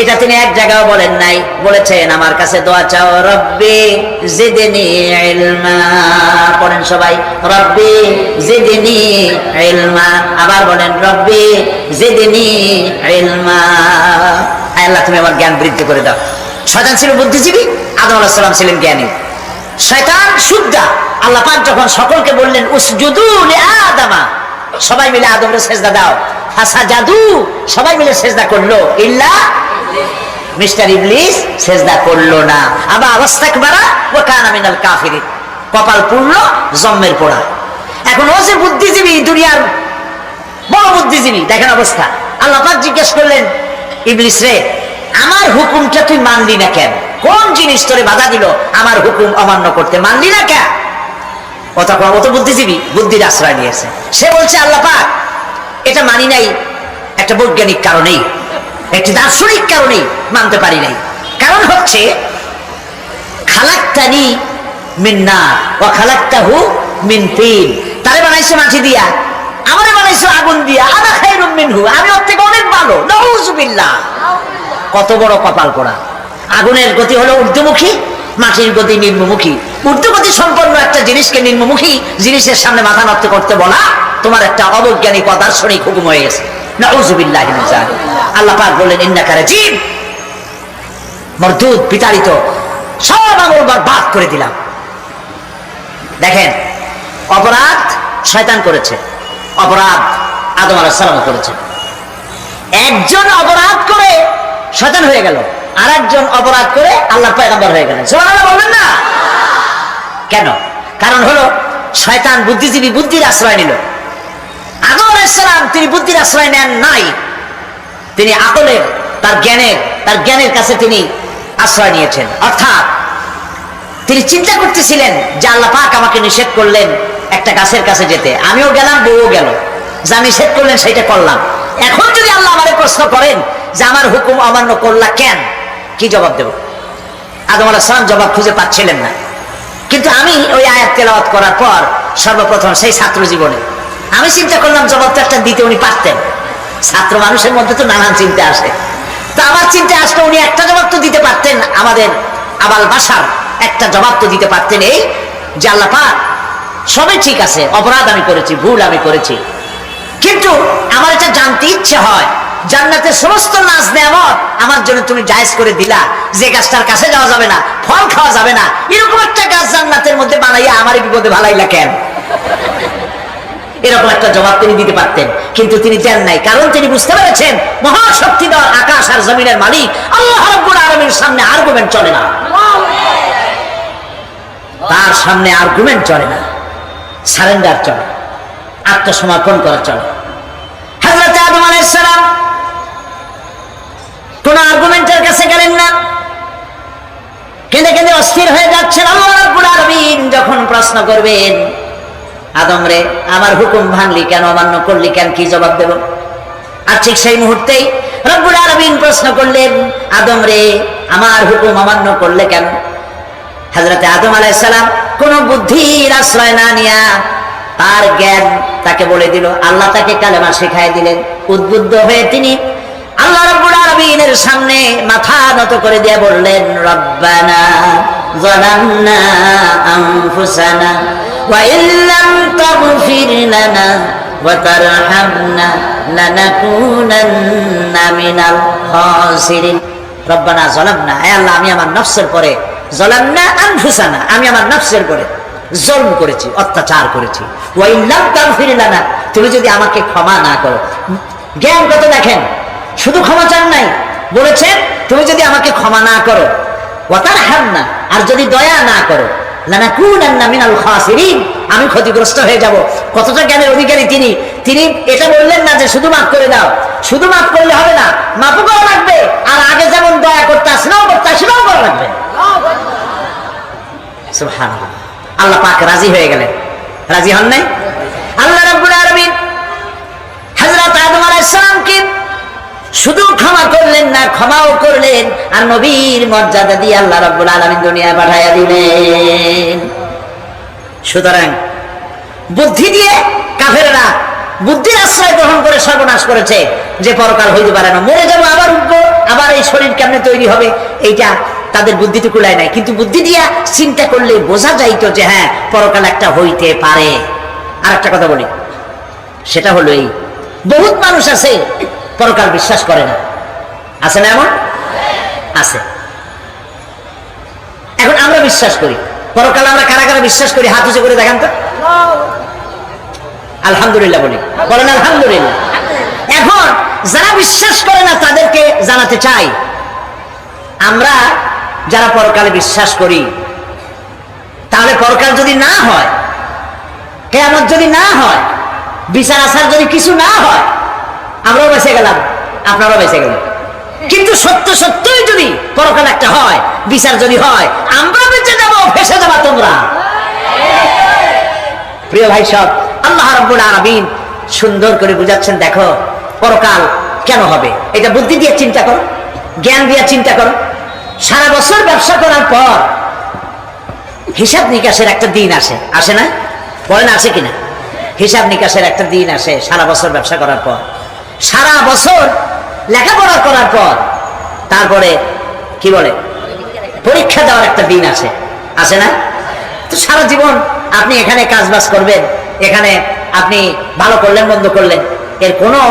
B: এটা তিনি এক জায়গায় বলেন নাই, বলেছেন আমার কাছে দোয়া চাও, রব্বি জিদনি ইলমা। পড়েন সবাই, রব্বি জিদনি ইলমা। আবার বলেন, রব্বি জিদনি ইলমা। আল্লাহ তুমি আমার জ্ঞান বৃদ্ধি করে দাও। শয়তান ছিল বুদ্ধিজীবী, আদম আলাইহিস সালাম ছিলেন জ্ঞানী। শয়তান সুদ্দা। আল্লাহ পাক যখন সকলকে বললেন উসজুদু লিআদামা, সবাই মিলে আদমকে সিজদা দাও, ফাসাজাদু, সবাই মিলে সিজদা করলো, ইল্লা মিস্টার ইবলিস সিজদা করলো না। আবার ওয়াস্তাকবারা ওয়া কানা মিনাল কাফিরিন, কপাল পুড়লো, জম্মের পোড়া। এখন ও যে বুদ্ধিজীবী, দুনিয়ার বড় বুদ্ধিজীবী, দেখেন অবস্থা। আল্লাহ পাক জিজ্ঞেস করলেন, ইবলিস রে, আমার হুকুমটা তুই মানলি না কেন? কোন জিনিস তোরে বাধা দিল আমার হুকুম অমান্য করতে, মানলি না কেন? ও তখন ও তো বুদ্ধিজীবী, বুদ্ধির আশ্রয় নিয়েছে। সে বলছে, আল্লাহ পাক, এটা মানি নাই একটা বৈজ্ঞানিক কারণেই, একটি দার্শনিক কারণেই মানতে পারি নাই। কারণ হচ্ছে খালাক্তানি মিন নার ওয়া খালাক্তাহু মিন তিন। তারে বানাইছো মাটি দিয়া, আমারে বানাইছো আগুন দিয়া, আনা খায়রুম মিনহু, আমি ওর থেকে অনেক ভালো, নাউযুবিল্লাহ। কত বড় কপাল পোড়া। আগুনের গতি হলো ঊর্ধ্বমুখী, মাটির গতি নিম্নমুখী। ঊর্ধ্বগতি সম্পন্ন একটা জিনিসকে নিম্নমুখী জিনিসের সামনে মাথা নত করতে বলা তোমার একটা অবৈজ্ঞানিক অদার্শনিক হুকুম হয়ে গেছে, নাউযুবিল্লাহি মিন যালিক। আল্লাহ পাক বললেন, ইন্নাকা রাজিম, মরদুদ, বিতাড়িত, সব আমল বরবাদ করে দিলাম। দেখেন, অপরাধ শয়তান করেছে, অপরাধ আদম আলাইহিস সালাম করেছে। একজন অপরাধ করে শয়তান হয়ে গেল, আর একজন অপরাধ করে আল্লাহর পয়গম্বর হয়ে গেলেন। সুবহানাল্লাহ বলবেন না? কেন? কারণ হলো শয়তান বুদ্ধিজীবী, বুদ্ধির আশ্রয় নিল। আদম আলাইহিস সালাম তিনি বুদ্ধির আশ্রয় নেন নাই, তিনি আকলের, তার জ্ঞানের কাছে তিনি আশ্রয় নিয়েছেন। অর্থাৎ তিনি চিন্তা করতেছিলেন যে আল্লাহ পাক আমাকে নিষেধ করলেন একটা গাছের কাছে যেতে, আমিও গেলাম, বউও গেল, যা নিষেধ করলেন সেইটা করলাম। এখন যদি আল্লাহ আমারে প্রশ্ন করেন যে আমার হুকুম অমান্য করলা কেন, কি জবাব দেব? আদম আলাইহিস সালাম জবাব খুঁজে পাচ্ছিলেন না। কিন্তু আমি ওই আয়াত তেলাওয়াত করার পর সর্বপ্রথম সেই ছাত্র জীবনে আমি চিন্তা করলাম জবাবটা একটা দিতে উনি পারতেন। ছাত্র মানুষের মধ্যে তো নানান চিন্তা আসে, তো আমার চিন্তা আসলে উনি একটা জবাব তো দিতে পারতেন, আমাদের আবাল বাসার একটা জবাব তো দিতে পারতেন, এই যে আল্লাহ পাক সবই ঠিক আছে, অপরাধ আমি করেছি, ভুল আমি করেছি, কিন্তু আমার এটা জানতে ইচ্ছে হয় জান্নাতের সমস্ত নাজ নেয়ামত আমার জন্য তুমি জায়েজ করে দিলা, যে গাছটার কাছে যাওয়া যাবে না, ফল খাওয়া যাবে না, এরকম একটা গাছ জান্নাতের মধ্যে বানাইয়া আমার বিপদে ভালাইলা কেন? এরকম একটা জবাব তিনি দিতে পারতেন, কিন্তু তিনি দেন নাই। কারণ তিনি বুঝতে পেরেছেন মহাশক্তিধর আকাশ আর জমিনের মালিক আল্লাহ রাব্বুল আলামিনের সামনে আর্গুমেন্ট চলে না, তার সামনে আর্গুমেন্ট চলে না, সারেন্ডার চলে, আত্মসমর্পণ করা চলে। হযরত আদম আলাইহিস সালাম কোন আর্গুমেন্টের কাছে গেলেন না, কেঁদে কেঁদে অস্থির হয়ে যাচ্ছেন। আল্লাহ রাব্বুল আলামিন যখন প্রশ্ন করবেন, আদম রে, আমার হুকুম ভাঙলি কেন, অমান্য করলি কেন, কি জবাব দেব? আর ঠিক সেই মুহূর্তেই রব্বুল আলামিন প্রশ্ন করলেন, আদম রে, আমার হুকুম অমান্য করলে কেন? হযরত আদম আলাইহিস সালাম কোন বুদ্ধির আশ্রয় না নিয়া তার জ্ঞান তাকে বলে দিল। আল্লাহ তাকে কালেমা শিখাই দিলেন। উদ্বুদ্ধ হয়ে তিনি আল্লাহ রাব্বুল আলামিনের সামনে মাথা নত করে দিয়ে বললেন, রব্বানা যালামনা আনফুসানা ওয়া ইল্লাম তাগফির লানা ওয়া তারহামনা লানাকুনান্না মিনাল খাসিরিন। রব্বানা যালামনা, হে আল্লাহ, আমি আমার নফসের পরে, যালামনা আনফুসানা, আমি আমার নফসের পরে জুলম করেছি, অত্যাচার করেছি। ওয়া ইল্লাম তাগফির লানা, তুমি যদি আমাকে ক্ষমা না করো। জ্ঞান কত দেখেন, শুধু ক্ষমা চান নাই, বলেছেন তুমি যদি আমাকে ক্ষমা না করো, ওয়া তারহামনা, আর যদি দয়া না করো, লানাকুনান্না মিনাল খাসিরিন, আমি ক্ষতিগ্রস্ত হয়ে যাব। কতটা জ্ঞানের অধিকারী তিনি! তিনি এটা বললেন না যে শুধু মাফ করে দাও, শুধু মাফ করলে হবে না, মাফও করা লাগবে, আর আগে যেমন দয়া করতে আসলেও করতে আসলেও করা লাগবে। সুবহানাল্লাহ। আল্লাহ পাক রাজি হয়ে গেলেন, রাজি হন নাই? আল্লাহ রাব্বুল আলামিন হযরত আদম আলাইহিস সালামকে শুধু ক্ষমা করলেন না, ক্ষমাও করলেন, আর নবীর মর্যাদা দিয়ে আল্লাহ রাব্বুল আলামিন দুনিয়ায় পাঠাইয়া দিলেন। সুতরাং বুদ্ধি দিয়ে কাফেররা বুদ্ধির আশ্রয় গ্রহণ করে সর্বনাশ করেছে, যে পরকাল হইতে পারে না, মরে যাবো আবার উঠবো, আবার এই শরীর কেমনে তৈরি হবে, এইটা তাদের বুদ্ধিতে কুলায় নাই। কিন্তু বুদ্ধি দিয়া চিন্তা করলে বোঝা যাইতো যে হ্যাঁ পরকাল একটা হইতে পারে। আর একটা কথা বলি, সেটা হলো এই, বহুত মানুষ আছে পরকাল বিশ্বাস করে না, আছে না? এমন আছে। এখন আমরা বিশ্বাস করি পরকাল, আমরা কারা কারা বিশ্বাস করি হাত উঁচু করে দেখান তো। আলহামদুলিল্লাহ বলি, বলেন আলহামদুলিল্লাহ। এখন যারা বিশ্বাস করে না তাদেরকে জানাতে চাই, আমরা যারা পরকালে বিশ্বাস করি, তাহলে পরকাল যদি না হয়, কিয়ামত যদি না হয়, বিচার আচার যদি কিছু না হয়, আমরাও বেঁচে গেলাম, আপনারাও বেঁচে গেলেন। কিন্তু সত্য সত্যই যদি পরকাল একটা হয়, বিচার যদি হয়, আমরা বেঁচে যাবো, ফেসে যাবা তোমরা। প্রিয় ভাই সব, আল্লাহ রাব্বুল আলামিন সুন্দর করে বুঝাচ্ছেন, দেখো পরকাল কেন হবে, এটা বুদ্ধি দিয়ে চিন্তা করো, জ্ঞান দিয়ে চিন্তা করো। সারা বছর ব্যবসা করার পর হিসাব নিকাশের একটা দিন আসে, আসে না? বলেন আছে কিনা? হিসাব নিকাশের একটা দিন আসে সারা বছর ব্যবসা করার পর, সারা বছর লেখাপড়া করার পর, তারপরে কি বলে পরীক্ষা দেওয়ার একটা দিন আসে, আসে না? তো সারা জীবন আপনি এখানে কাজ বাজ করবেন, এখানে আপনি ভালো করলেন মন্দ করলেন, এর কোনো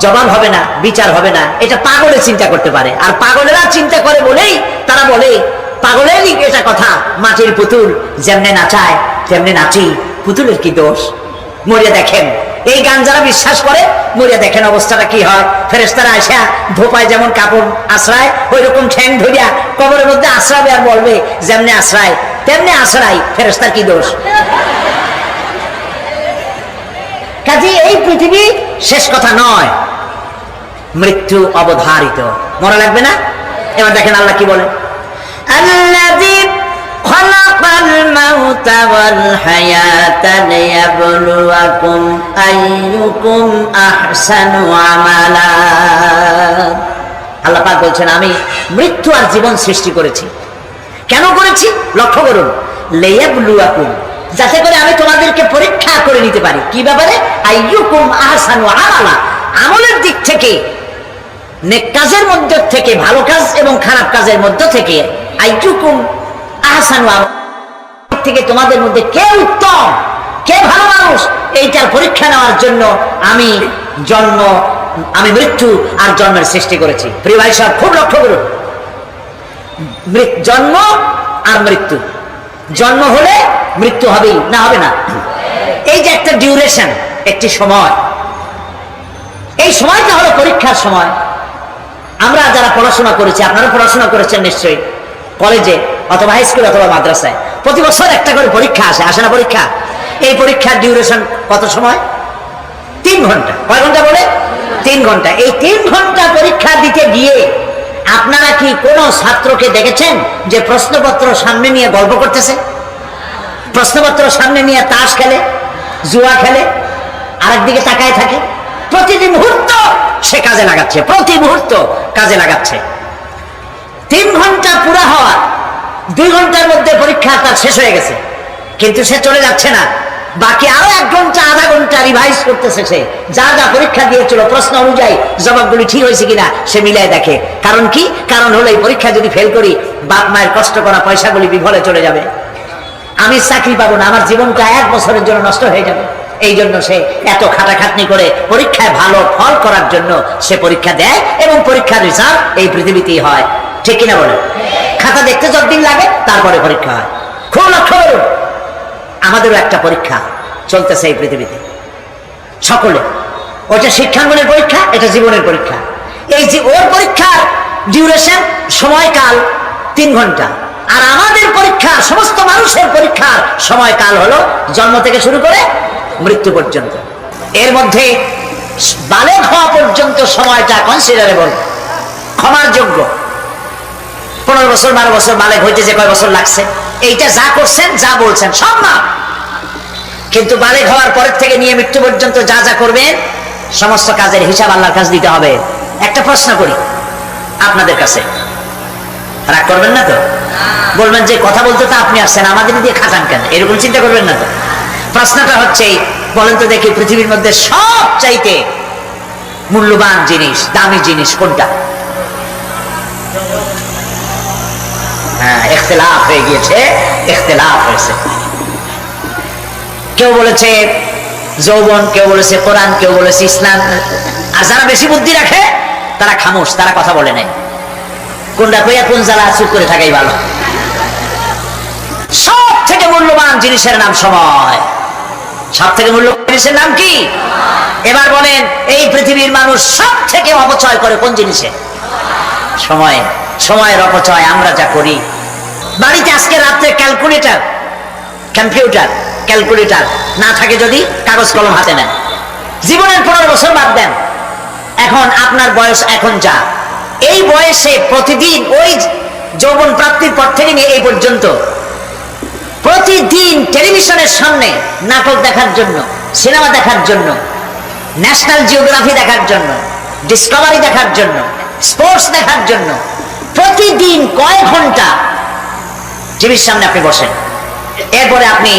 B: জবাব হবে না, বিচার হবে না। এটা পাগলে চিন্তা করতে পারে, আর পাগলেরা চিন্তা করে বলেই তারা বলে, পাগলেরই এটা কথা, মাটির পুতুল যেমনে নাচায় তেমনি নাচি, পুতুলের কি দোষ। মরিয়া দেখেন, এই গান যারা বিশ্বাস করে, মরিয়া দেখেন অবস্থাটা কি হয়। ফেরেশতারা আইসা ধোপায় যেমন কাপড় আশ্রায়, ওই রকম ঠ্যাং ধরিয়া কবরের মধ্যে আশ্রাবে, আর বলবে যেমনি আশ্রায় তেমনি আশ্রাই, ফেরেশতার কি দোষ। কাজে এই পৃথিবী শেষ কথা নয়, মৃত্যু অবধারিত, মরা লাগবে না। এবার দেখেন আল্লাহ কি বলেন, আল্লাযী খালাকাল মাউতা ওয়াল হায়াতা লিয়াবলুয়াকুম আইয়ুকুম আহসানু আমালা। আল্লাহ পাক বলছেন, আমি মৃত্যু আর জীবন সৃষ্টি করেছি। কেন করেছি? লক্ষ্য করুন, লিয়াবলুয়াকুম, যাতে করে আমি তোমাদেরকে পরীক্ষা করে নিতে পারি। কি ব্যাপারে? আইয়ুকুম আহসানু আমালা, আমলের দিক থেকে, নেক কাজের মধ্য থেকে, ভালো কাজ এবং খারাপ কাজের মধ্য থেকে, আইয়ুকুম আহসানু আমালা থেকে তোমাদের মধ্যে কে উত্তম, কে ভালো মানুষ, এইটার পরীক্ষা নেওয়ার জন্য আমি মৃত্যু আর জন্মের সৃষ্টি করেছি। প্রিয় ভাই সাহেব, খুব লক্ষ্য করুন, জন্ম আর মৃত্যু, জন্ম হলে মৃত্যু হবেই, না হবে না? এই যে একটা ডিউরেশন, একটি সময়, এই সময়টা হলো পরীক্ষার সময়। আমরা যারা পড়াশোনা করেছি, আপনারা পড়াশোনা করেছেন নিশ্চয়ই, কলেজে অথবা হাই স্কুল অথবা মাদ্রাসায় প্রতি বছর একটা করে পরীক্ষা আসে, আসে না পরীক্ষা? এই পরীক্ষার ডিউরেশন কত সময়? 3 ঘন্টা। কয় ঘন্টা বলে? 3 ঘন্টা। এই 3 ঘন্টা পরীক্ষা দিতে গিয়ে আপনারা কি কোনো ছাত্রকে দেখেছেন যে প্রশ্নপত্র সামনে নিয়ে গল্প করতেছে, প্রশ্নপত্র সামনে নিয়ে তাস খেলে, জুয়া খেলে, আরেকদিকে তাকায় থাকে? প্রতিটি মুহূর্ত সে কাজে লাগাচ্ছে, প্রতি মুহূর্ত কাজে লাগাচ্ছে। 3 ঘন্টা পুরা হওয়ার 2 ঘন্টার মধ্যে পরীক্ষা তার শেষ হয়ে গেছে, কিন্তু সে চলে যাচ্ছে না, বাকি আরো 1 ঘন্টা আধা ঘন্টা রিভাইজ করতেছে। সে যা যা পরীক্ষা দিয়েছিল প্রশ্ন অনুযায়ী জবাবগুলি ঠিক হয়েছে কিনা সে মিলাই দেখে। কারণ কি? কারণ হলো এই পরীক্ষা যদি ফেল করি, বাপ মায়ের কষ্ট করা পয়সাগুলি বিফলে চলে যাবে, আমি চাকরি পাবো না, আমার জীবনটা 1 বছরের জন্য নষ্ট হয়ে যাবে। এই জন্য সে এত খাটাখাটনি করে পরীক্ষায় ভালো ফল করার জন্য সে পরীক্ষা দেয়, এবং পরীক্ষার রেজাল্ট এই পৃথিবীতেই হয়, ঠিক কিনা বলেন? খাতা দেখতে যতদিন লাগে তারপরে পরীক্ষা হয়। খুব লক্ষ্য করুন, আমাদেরও একটা পরীক্ষা চলতেছে এই পৃথিবীতে, সকলে। ওটা শিক্ষাঙ্গনের পরীক্ষা, এটা জীবনের পরীক্ষা। এই যে ওর পরীক্ষার ডিউরেশন, সময়কাল 3 ঘন্টা, আর আমাদের পরীক্ষা, সমস্ত মানুষের পরীক্ষার সময়কাল হলো জন্ম থেকে শুরু করে মৃত্যু পর্যন্ত। এর মধ্যে বালেগ হওয়া পর্যন্ত সময়টা কনসিডারেবল, ক্ষমার যোগ্য। 15 বছর 12 বছর বালেগ হইতে যে কয় বছর লাগছে, এইটা যা করছেন যা বলছেন সব না। কিন্তু বালেগ হওয়ার পরের থেকে নিয়ে মৃত্যু পর্যন্ত যা যা করবেন সমস্ত কাজের হিসাব আল্লাহর কাছে দিতে হবে। একটা প্রশ্ন করি আপনাদের কাছে, রাগ করবেন না তো? বলবেন যে কথা বলতে তো আপনি আসছেন, আমাদের দিয়ে খাটান কেন, এরকম চিন্তা করবেন না তো? প্রশ্নটা হচ্ছে, বলেন তো দেখি, পৃথিবীর মধ্যে সব চাইতে মূল্যবান জিনিস, দামি জিনিস কোনটা? হ্যাঁ, ইখতিলাফ হয়ে গিয়েছে, ইখতিলাফ হয়েছে। কেউ বলেছে যৌবন, কেউ বলেছে কোরআন, কেউ বলেছে ইসলাম। আর যারা বেশি বুদ্ধি রাখে তারা খামোশ, তারা কথা বলে নেয়। কোনটা কইয়া কোন জ্বালা চুপ করে থাকাই ভালো। সব থেকে মূল্যবান জিনিসের নাম সময়। সব থেকে মূল্যবান জিনিসের নাম কি? এবার বলেন, এই পৃথিবীর মানুষ সব থেকে অপচয় করে কোন জিনিসে? সময়। সময়ের অপচয় আমরা যা করি। বাড়িতে আজকে রাত্রে ক্যালকুলেটর, কম্পিউটার, ক্যালকুলেটর না থাকে যদি কাগজ কলম হাতে নেন। জীবনের 15 বছর বাদ দেন, এখন আপনার বয়স এখন যা, এই বয়সে প্রতিদিন ওই যৌবন প্রাপ্তির পর থেকে নিয়ে এই পর্যন্ত প্রতিদিন টেলিভিশনের সামনে নাটক দেখার জন্য, সিনেমা দেখার জন্য, ন্যাশনাল জিওগ্রাফি দেখার জন্য, ডিসকভারি দেখার জন্য, স্পোর্টস দেখার জন্য প্রতিদিন কয়েক ঘন্টা টিভির সামনে আপনি বসেন। এরপরে আপনি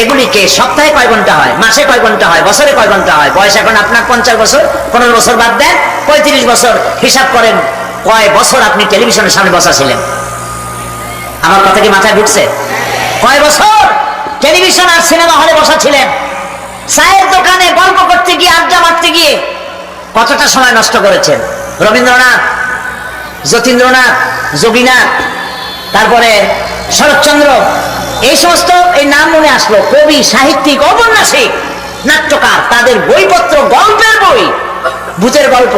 B: এগুলিকে সপ্তাহে কয় ঘন্টা হয়, মাসে কয় ঘন্টা হয়, বছরে কয় ঘন্টা হয়। বয়স এখন আপনার 50 বছর, 15 বছর বাদ দেন 35 বছর। হিসাব করেন কয় বছর আপনি টেলিভিশনের সামনে বসা ছিলেন। আমার কথা কি মাথায় ঢুকছে? কয় বছর টেলিভিশন আর সিনেমা হলে বসা ছিলেন? চায়ের দোকানে গল্প করতে গিয়ে, আড্ডা মারতে গিয়ে কতটা সময় নষ্ট করেছেন? রবীন্দ্রনাথ, যতীন্দ্রনাথ, যোগীনাথ, তারপরে শরৎচন্দ্র, এই সমস্ত এই নাম মনে আসলো। কবি, সাহিত্যিক, ঔপন্যাসিক, নাট্যকার, তাদের বইপত্র, গল্পের বই, ভূতের গল্প,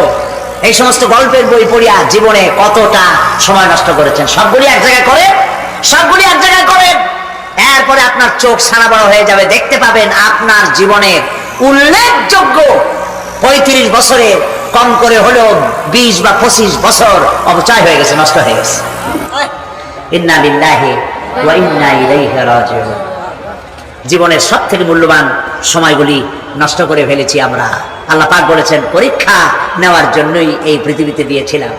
B: এই সমস্ত গল্পের বই পড়িয়া জীবনে কতটা সময় নষ্ট করেছেন। সবগুলি এক জায়গায় করে, সবগুলি এক জায়গায় করেন। এরপরে আপনার চোখ ছানা বড় হয়ে যাবে, দেখতে পাবেন আপনার জীবনের উল্লেখযোগ্য 35 বছরে কম করে হলেও 20 বা 25 বছর অপচয় হয়ে গেছে, নষ্ট হয়ে গেছে। ইন্না লিল্লাহি ওয়া ইন্না ইলাইহি রাজিউন। জীবনের সব থেকে মূল্যবান সময়গুলি নষ্ট করে ফেলেছি আমরা। আল্লাহ পাক বলেছেন, পরীক্ষা নেওয়ার জন্যই এই পৃথিবীতে দিয়েছিলাম।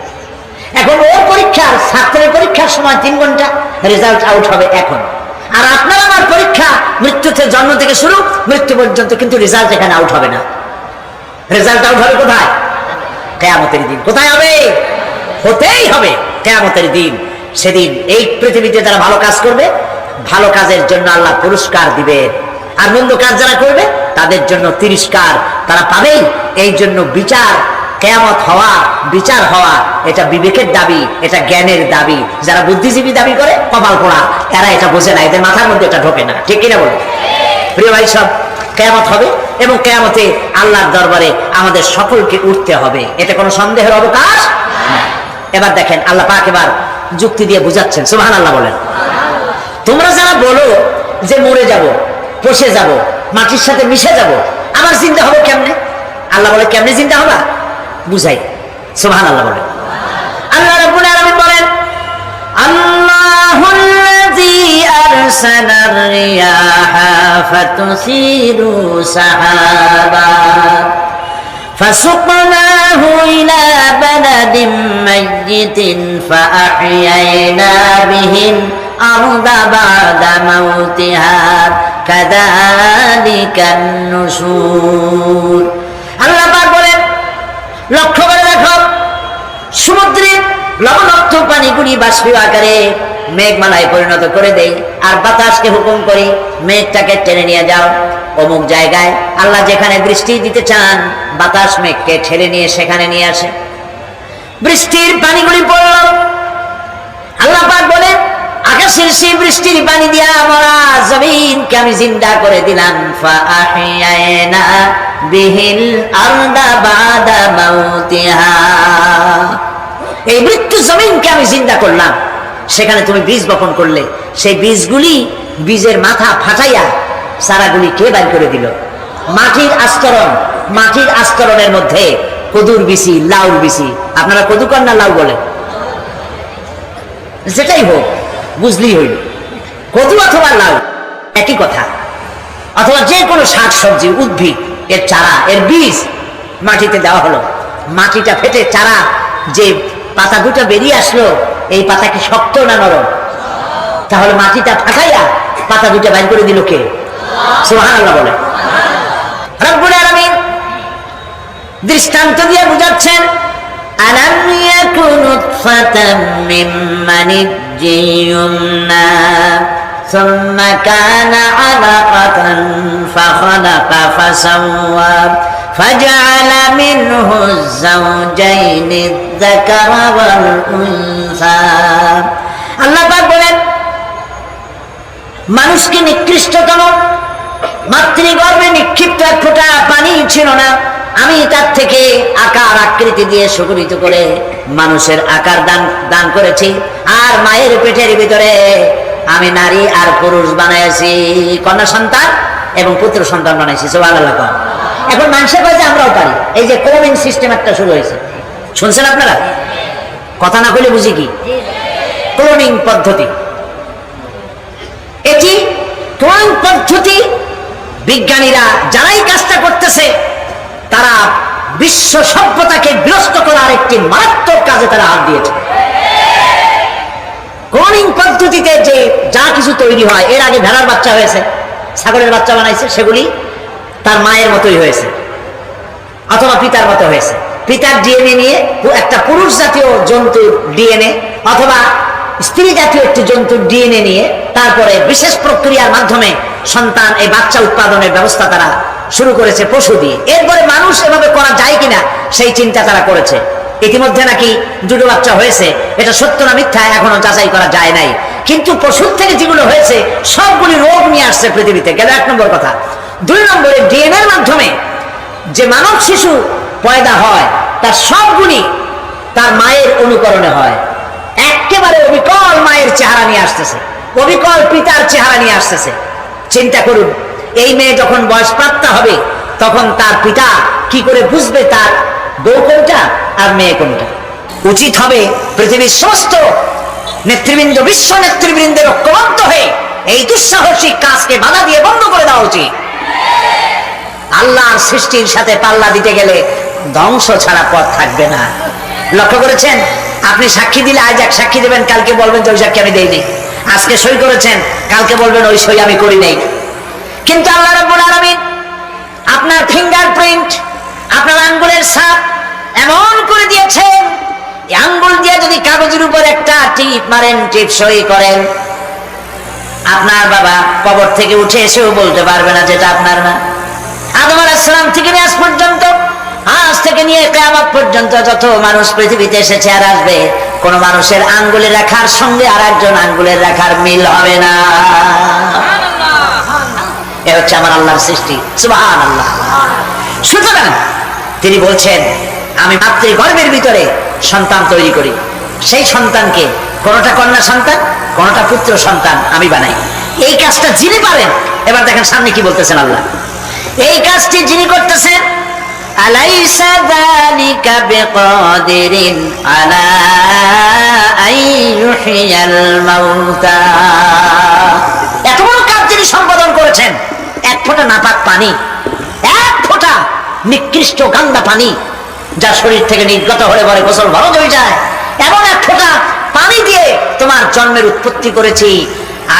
B: এখন ওই পরীক্ষার, ছাত্রের পরীক্ষার সময় 3 ঘন্টা, রেজাল্ট আউট হবে এখন। আর আপনার আমার পরীক্ষা মৃত্যুতে, জন্ম থেকে শুরু মৃত্যু পর্যন্ত, কিন্তু রেজাল্ট এখানে আউট হবে না। রেজাল্ট আউট হবে কোথায়? কিয়ামতের দিন। কোথায় হবে? হতেই হবে কিয়ামতের দিন। সেদিন এই পৃথিবীতে যারা ভালো কাজ করবে, ভালো কাজের জন্য আল্লাহ পুরস্কার দিবে, আর মন্দ কাজ যারা করবে তাদের জন্য তিরস্কার তারা পাবেই। এই জন্য বিচার, কিয়ামত হওয়া, বিচার হওয়া, এটা বিবেকের দাবি, এটা জ্ঞানের দাবি। যারা বুদ্ধিজীবী দাবি করে, কপাল পোড়া, এরা এটা বোঝে না, এদের মাথার মধ্যে এটা ঢোকে না। ঠিক কিনা বলে? প্রিয় ভাই সব, কিয়ামত হবে এবং কিয়ামতে আল্লাহর দরবারে আমাদের সকলকে উঠতে হবে, এতে কোনো সন্দেহের অবকাশ নাই। এবার দেখেন, আল্লাহ পাক এবার যুক্তি দিয়ে বুঝাচ্ছেন। সুবহানাল্লাহ বলেন। তোমরা যারা বলো যে মরে যাব, পচে যাব, মাটির সাথে মিশে যাব, আবার জিন্দা হবো কেমনে? আল্লাহ বলে, কেমনে জিন্দা হবা? বুঝাই। সুবহানাল্লাহ বলেন। আল্লাহ রাব্বুল আলামিন বলেন, আল্লাহুল্লাযী আরসালার রিয়াহা ফাতুসিরু সাহাবা فسقناه إلى بلد ميت فأحيينا به الأرض بعد موتها كذلك النشور। আল্লাহ পাক বলেন, লক্ষ্য করে দেখো, সমুদ্রের লবণাক্ত পানিগুলি বাষ্পীয় আকারে মেঘমালায় পরিণত করে দেই, আর বাতাসকে হুকুম করি মেঘটাকে টেনে নিয়ে যাও অমুক জায়গায়। আল্লাহ যেখানে বৃষ্টি দিতে চান, বাতাস মেঘকে ঠেলে নিয়ে সেখানে নিয়ে আসে, বৃষ্টির পানিগুলি পড়ল। আল্লাহ পাক বলেন, আকাশের সেই বৃষ্টির পানি দিয়া আমরা জমিনকে আমি জিন্দা করে দিলাম। ফাআহিয়ানা বিহিল আরদা বাদা মাউতিহা, এই মৃত্যু জমিনকে আমি জিন্দা করলাম। সেখানে তুমি বীজ বপন করলে, সেই বীজগুলি, বীজের মাথা ফাটাইয়া চারাগুলি কে বাইর করে দিল? মাটির আস্তরণ, মাটির আস্তরণের মধ্যে কদুর বিচি, লাউর বিচি। আপনারা কদু কর না লাউ বলে? যেটাই হোক, বুঝলি হইল, কদু অথবা লাউ একই কথা। অথবা যে কোনো শাক সবজি, উদ্ভিদ, এর চারা, এর বীজ মাটিতে দেওয়া হলো। মাটিটা ফেটে চারা, যে পাতা দুটো বেরিয়ে আসলো, এই পাতা কি শক্ত না নরম? তাহলে মাটিটা ফাটাইয়া পাতা দুটো বাইর করে দিল কে? সুবহানাল্লাহ বলে। রব্বুল আলামিন দৃষ্টান্ত দিয়ে বুঝাচ্ছেন, আলাম ইয়াকুন নুতফাতাম মিন মানিয়্যিয়ুমনা সুম্মা কানা আলাকাতান ফাখালাকা ফাসাওয়া ফাজআলা মিনহু যাওজাইনি যাকারা ওয়াল উনসা। আল্লাহ পাক বলেন, মানুষকে নিকৃষ্টতম মাতৃগর্ভে নিক্ষিপ্ত এক ফোঁটা পানি ছিল না, আমি তার থেকে আকার আকৃতি দিয়ে সুগঠিত করে মানুষের আকার দান করেছি, আর মায়ের পেটের ভিতরে আমি নারী আর পুরুষ বানাইছি, কন্যা সন্তান এবং পুত্র সন্তান বানাইছি। সুবহানাল্লাহ। এখন মানুষের কাছে আমরাও পারি। এই যে ক্লোনিং সিস্টেম একটা শুরু হয়েছে, শুনছেন আপনারা? কথা না বলে বুঝি কি ক্লোনিং পদ্ধতি? এটি ক্লোনিং পদ্ধতি বিজ্ঞানীরা যারাই কাজটা করতেছে তারা বিশ্ব সভ্যতাকে বিনষ্ট করার একটি মারাত্মক কাজে তারা হাত দিয়েছে। ক্লোনিং পদ্ধতিতে যে যা কিছু তৈরি হয়, এর আগে ভেড়ার বাচ্চা হয়েছে, ছাগলের বাচ্চা বানাইছে, সেগুলি তার মায়ের মতোই হয়েছে অথবা পিতার মতো হয়েছে। পিতার ডিএনএ নিয়ে একটা পুরুষ জাতীয় জন্তুর ডিএনএ অথবা স্ত্রী জাতীয় একটি জন্তুর ডিএনএ নিয়ে তারপরে বিশেষ প্রক্রিয়ার মাধ্যমে সন্তান এই বাচ্চা উৎপাদনের ব্যবস্থা তারা শুরু করেছে পশু দিয়ে। এরপরে মানুষ এভাবে করা যায় কিনা সেই চিন্তা তারা করেছে। ইতিমধ্যে নাকি দুটো বাচ্চা হয়েছে, এটা সত্য না মিথ্যা এখনো যাচাই করা যায় নাই, কিন্তু পশুর থেকে যেগুলো হয়েছে সবগুলি রোগ নিয়ে আসছে পৃথিবীতে। গেল এক নম্বর কথা। দুই নম্বরে ডিএনএর মাধ্যমে যে মানব শিশু পয়দা হয় তার সবগুলি তার মায়ের অনুকরণে হয়, একেবারে অবিকল মায়ের চেহারা নিয়ে আসতেছে, অবিকল পিতার চেহারা নিয়ে আসতেছে। চিন্তা করুন, এই মেয়ে যখন বয়সপ্রাপ্তা হবে তখন তার পিতা কি করে বুঝবে তার বউ কোনটা আর মেয়ে কোনটা? উচিত হবে পৃথিবীর সমস্ত নেতৃবৃন্দ, বিশ্ব নেতৃবৃন্দের ঐক্যবদ্ধ হয়ে এই দুঃসাহসিক কাজকে বাধা দিয়ে বন্ধ করে দেওয়া উচিত। আল্লাহর সৃষ্টির সাথে পাল্লা দিতে গেলে ধ্বংস ছাড়া পথ থাকবে না। লক্ষ্য করেছেন? আপনি সাক্ষী দিলে আজ এক সাক্ষী দেবেন, কালকে বলবেন যে ওই সাক্ষী আমি দেইনি। আজকে সই করেছেন, কালকে বলবেন ওই সই আমি করি নাই। কিন্তু আল্লাহ রাব্বুল আলামিন আপনার ফিঙ্গারপ্রিন্ট, আপনার আঙ্গুলের ছাপ এমন করে দিয়েছেন, এই আঙ্গুল দিয়ে যদি কাগজের উপর একটা টিপ মারেন, টিপ সই করেন, আপনার বাবা কবর থেকে উঠে এসেও বলতে পারবে না যেটা আপনার না। আদম আলাইহিস সালাম থেকে আজ পর্যন্ত, আজ থেকে নিয়ে কিয়ামত পর্যন্ত যত মানুষ পৃথিবীতে এসেছে আর আসবে, কোন মানুষের আঙ্গুলের রেখার সঙ্গে আর একজন আঙ্গুলের রেখার মিল হবে না। এ হচ্ছে আমার আল্লাহর সৃষ্টি। সুবহানাল্লাহ। সুতরাং তিনি বলছেন, আমি মাতৃগর্ভের ভিতরে সন্তান তৈরি করি, সেই সন্তানকে কোনটা কন্যা সন্তান কোনটা পুত্র সন্তান আমি বানাই। এই কাজটা যিনি পারেন, এবার দেখেন সামনে কি বলতেছেন আল্লাহ। এই কাজটি যিনি করতেছেন, আলাইসা যালিকা বিকাদিরিন আলা আইয়ুহিয়াল মাউতা। এত বড় কাজ যিনি সম্পাদন করেছেন, এক ফোঁটা নাপাক পানি, এক ফোঁটা নিকৃষ্ট গান্দা পানি যা শরীর থেকে নির্গত হলে পরে গোসল ফরজ হয়ে যায়, এমন এক ফোঁটা পানি দিয়ে তোমার জন্মের উৎপত্তি করেছি,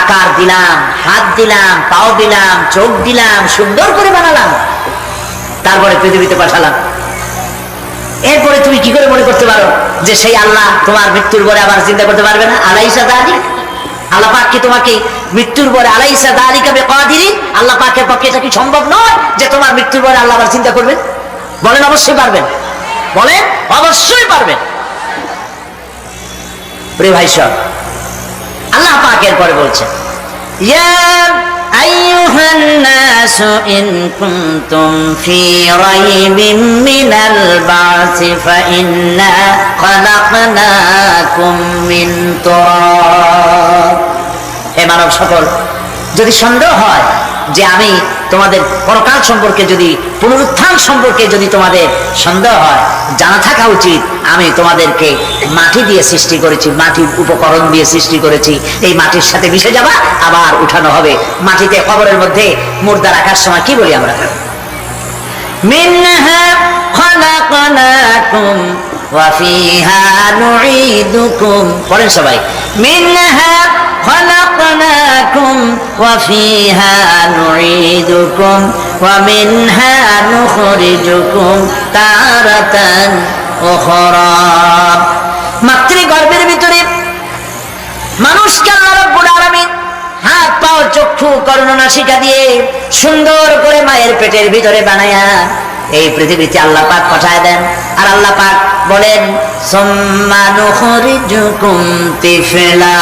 B: আকার দিলাম, হাত দিলাম, পাও দিলাম, চোখ দিলাম, সুন্দর করে বানালাম, তারপরে পৃথিবীতে পাঠালাম। এরপরে তুমি কি করে মনে করতে পারো যে সেই আল্লাহ তোমার মৃত্যুর পরে আবার চিন্তা করতে পারবে না? আলাইসা যালিক, আল্লাহ পাক কি তোমাকে মৃত্যুর পরে আলাইসা যালিকা বিকাদিরিন, আল্লাহ পাকের পক্ষে এটা কি সম্ভব নয় যে তোমার মৃত্যুর পরে আল্লাহ আবার চিন্তা করবেন? বলেন অবশ্যই পারবেন, বলেন অবশ্যই পারবেন। প্রিয় ভাই সব, আল্লাহ পাক এরপরে বলছেন, ইয়া আইয়ুহান নাসু ইন কুনতুম ফি রাইবিন মিনাল বা'সি ফাইন্না খালাকনাকুম মিন তুরাব। হে মানব সকল, যদি সন্দেহ হয় যে আমি তোমাদের পরকাল সম্পর্কে, যদি পুনরুত্থান সম্পর্কে যদি তোমাদের সন্দেহ হয়, জানা থাকা উচিত আমি তোমাদেরকে মাটি দিয়ে সৃষ্টি করেছি, মাটির উপকরণ দিয়ে সৃষ্টি করেছি। এই মাটির সাথে মিশে যাবা, আবার উঠানো হবে। মাটিতে কবরের মধ্যে মুর্দা রাখার সময় কি বলি আমরা? মিনহা খালাকনাকুম ওয়া ফিহা নুঈদুকুম। পড়েন সবাই, মিনহা خلقناكم وفيها نعيدكم ومنها نخرجكم تارة أخرى মাতৃগর্ভের ভিতরে মানুষকে আল্লাহ রাব্বুল আলামিন হাত পাও চক্ষু কর্ণনাসিকা দিয়ে সুন্দর করে মায়ের পেটের ভিতরে বানায়া এই পৃথিবীতে আল্লাহ পাক পাঠায় দেন। আর আল্লাহ পাক বলেন সুম্মা নুখরিজুকুম তিফলা,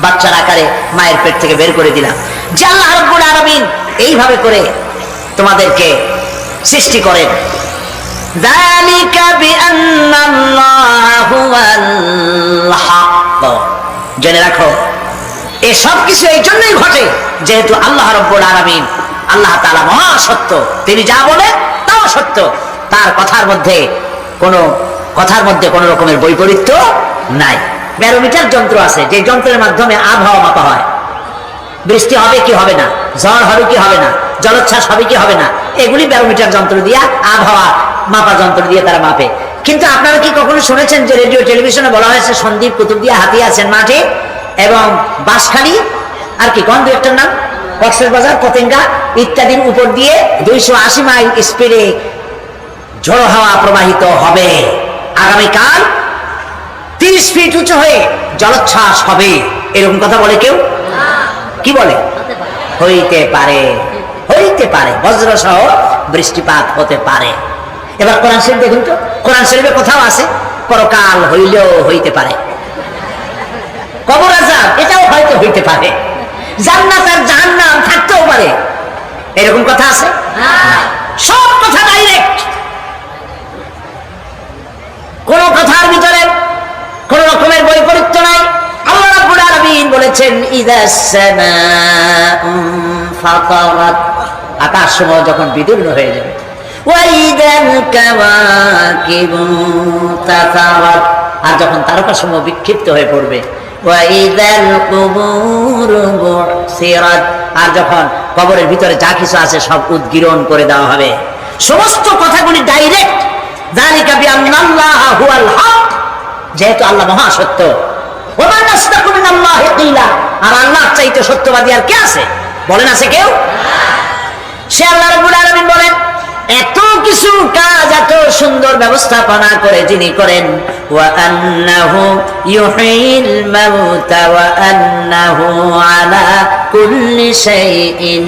B: বাচ্চার আকারে মায়ের পেট থেকে বের করে দিলাম। যে আল্লাহ রাব্বুল আলামিন এইভাবে করে তোমাদেরকে সৃষ্টি করেন। যালিকা বিআন্নাল্লাহু হুয়াল হক, জেনে রাখো এই সব কিছু এই জন্যই ঘটে যেহেতু আল্লাহ রাব্বুল আলামিন আল্লাহ তাআলা মহা সত্য, তিনি যা বলেন তাও সত্য, তার কথার মধ্যে কোনো রকমের বৈপরীত্য নাই। ব্যারোমিটার যন্ত্র আছে, যে যন্ত্রের মাধ্যমে আবহাওয়া মাপা হয়, বৃষ্টি হবে কি হবে না, ঝড় হবে কি হবে না, জলোচ্ছ্বাস হবে কি হবে না, এগুলি ব্যারোমিটার যন্ত্র দিয়া, আবহাওয়া মাপা যন্ত্র দিয়ে তারা মাপে। কিন্তু আপনারা কি কখনো শুনেছেন যে রেডিও টেলিভিশনে বলা হয়েছে সন্দীপ কুতুবদিয়া হাতিয়া আছেন মাঠে এবং বাঁশখালী আর কি কোন দু একটার নাম, কক্সবাজার, পতেঙ্গা ইত্যাদির উপর দিয়ে 280 মাইল স্পিডে ঝড়ো হাওয়া প্রবাহিত হবে, আগামীকাল 30 ফিট উঁচু হয়ে জলোচ্ছ্বাস হবে, এরকম কথা বলে কেউ? কি বলে? হইতে পারে, হইতে পারে, বজ্র সহ বৃষ্টিপাত হতে পারে। এবার কোরআন শরীফ দেখুন তো, কোরআন শরীফে কোথাও আছে পরকাল হইলেও হইতে পারে, কবর আযাব এটাও হয়তো হইতে পারে, জান্নাত আর জাহান্নাম থাকতেও পারে, এরকম কথা আছে? সব কথা ডাইরেক্ট, কোন কথার ভিতরে কোন রকমের বৈপরীত্য নাই। আল্লাহ রাব্বুল আলামিন বলেছেন ইযাস সামাউ ফাতারাত, আকাশ সমূহ যখন বিদীর্ণ হয়ে যাবে, ওয়া ইযাল কাওয়াকিবু তাতারাত, আর যখন তারকা সমূহ বিক্ষিপ্ত হয়ে পড়বে, ওয়া ইযাল কুবুরু বুসিরাত, আর যখন কবরের ভিতরে যা কিছু আছে সব উদ্গীরণ করে দেওয়া হবে। সমস্ত কথাগুলি ডাইরেক্ট। যালিকা বিআন্নাল্লাহা হুয়াল হক, যেহেতু আল্লাহ মহা সত্য। ওয়া মান আসদাকু মিনাল্লাহি কিলা, আর আল্লাহ চাইতে সত্যবাদী আর কে আছে? বলেন আছে কেউ? সে আল্লাহ রাব্বুল আলামিন বলেন এত কিছু কাজ এত সুন্দর ব্যবস্থাপনা করে যিনি করেন, ওয়া আন্নাহু ইউহিল মাউতা ওয়া আন্নাহু আলা কুল্লি শাইইন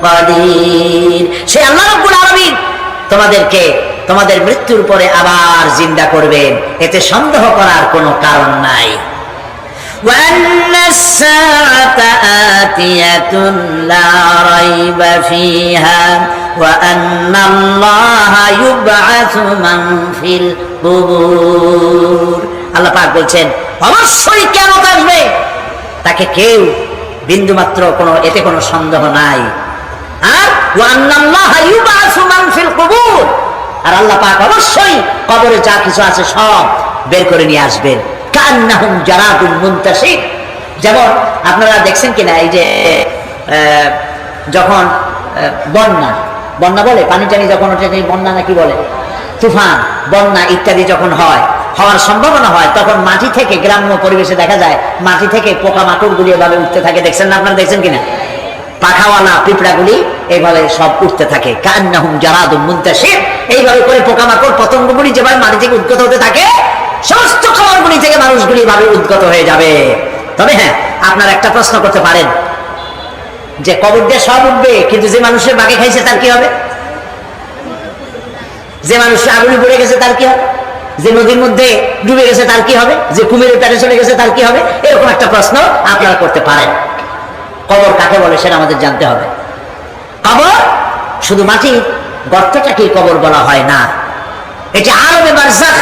B: কাদির, সে আল্লাহ রাব্বুল আলামিন তোমাদেরকে তোমাদের মৃত্যুর পরে আবার জিন্দা করবেন, এতে সন্দেহ করার কোনো কারণ নাই। وأن الساعة آتية لا ريب فيها وأن الله يبعث من في القبور, আল্লাহ পাক বলছেন অবশ্যই কিয়ামত আসবে, তাকে কেউ বিন্দুমাত্র এতে কোনো সন্দেহ নাই। আর وأن الله يبعث من في القبور, আর আল্লাহ পাক অবশ্যই কবরে যা কিছু আছে সব বের করে নিয়ে আসবেন। কান্নাহুম জারাদুন মুনতাশির, যেমন আপনারা দেখছেন কিনা এই যে যখন বন্যা বলে, পানি টানি যখন ওঠে, বন্যা নাকি বলে, তুফান, বন্যা ইত্যাদি যখন হওয়ার সম্ভাবনা হয়, তখন মাটি থেকে, গ্রাম্য পরিবেশে দেখা যায় মাটি থেকে পোকামাকড় গুলি এভাবে উঠতে থাকে, দেখছেন না? আপনারা দেখছেন কিনা? পাখাওয়ালা পিঁপড়াগুলি এইভাবে সব উঠতে থাকে, কান্নাহুম জারাদুন মুনতাশির, এইভাবে করে পোকামাকড় পতঙ্গগুলি যেভাবে মাটি থেকে উদ্গত হতে থাকে, সমস্ত খবরগুলি থেকে মানুষগুলি ভাবে উদ্গত হয়ে যাবে। তবে হ্যাঁ, আপনারা একটা প্রশ্ন করতে পারেন যে কবর দিয়ে সব উঠবে, কিন্তু যে মানুষের বাগে খাইছে তার কি হবে? যে মানুষের আগুনে পড়ে গেছে তার কি হবে? যে নদীর মধ্যে ডুবে গেছে তার কি হবে? যে কুমিরের পেটে চলে গেছে তার কি হবে? এরকম একটা প্রশ্ন আপনারা করতে পারেন। কবর কাকে বলে সেটা আমাদের জানতে হবে। কবর শুধু মাটির গর্তটাকেই কবর বলা হয় না, এটি আরবে বারজাখ,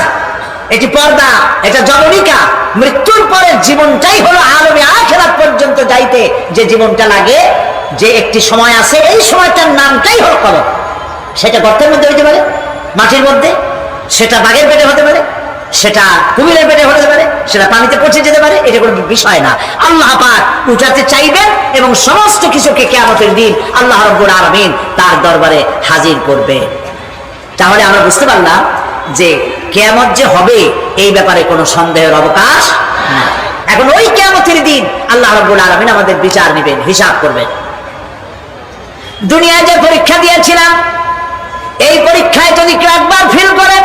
B: এটি পর্দা, এটা জবনিকা। মৃত্যুর পরের জীবনটাই হলো আলমে আখিরাত পর্যন্ত যাইতে যে জীবনটা লাগে, যে একটি সময় আছে, এই সময়টার নামটাই হলো কবর। সেটা গর্তের মধ্যে হতে পারে, মাটির মধ্যে, সেটা বাঘের পেটে হতে পারে, সেটা কুমিরের পেটে হতে পারে, সেটা পানিতে পৌঁছে যেতে পারে, এটা কোনো বিষয় না। আল্লাহ পাক উঠাতে চাইবেন এবং সমস্ত কিছুকে কিয়ামতের দিন আল্লাহ রাব্বুল আলামিন তার দরবারে হাজির করবে। তাহলে আমরা বুঝতে পারলাম যে কিয়ামত যে হবে এই ব্যাপারে কোনো সন্দেহের অবকাশ নাই। এখন ওই কিয়ামতের দিন আল্লাহ রাব্বুল আলামিন আমাদের বিচার নেবেন, হিসাব করবেন। দুনিয়ায় যে পরীক্ষা দিয়েছিলাম, এই পরীক্ষায় যদি কেউ একবার ফেল করে,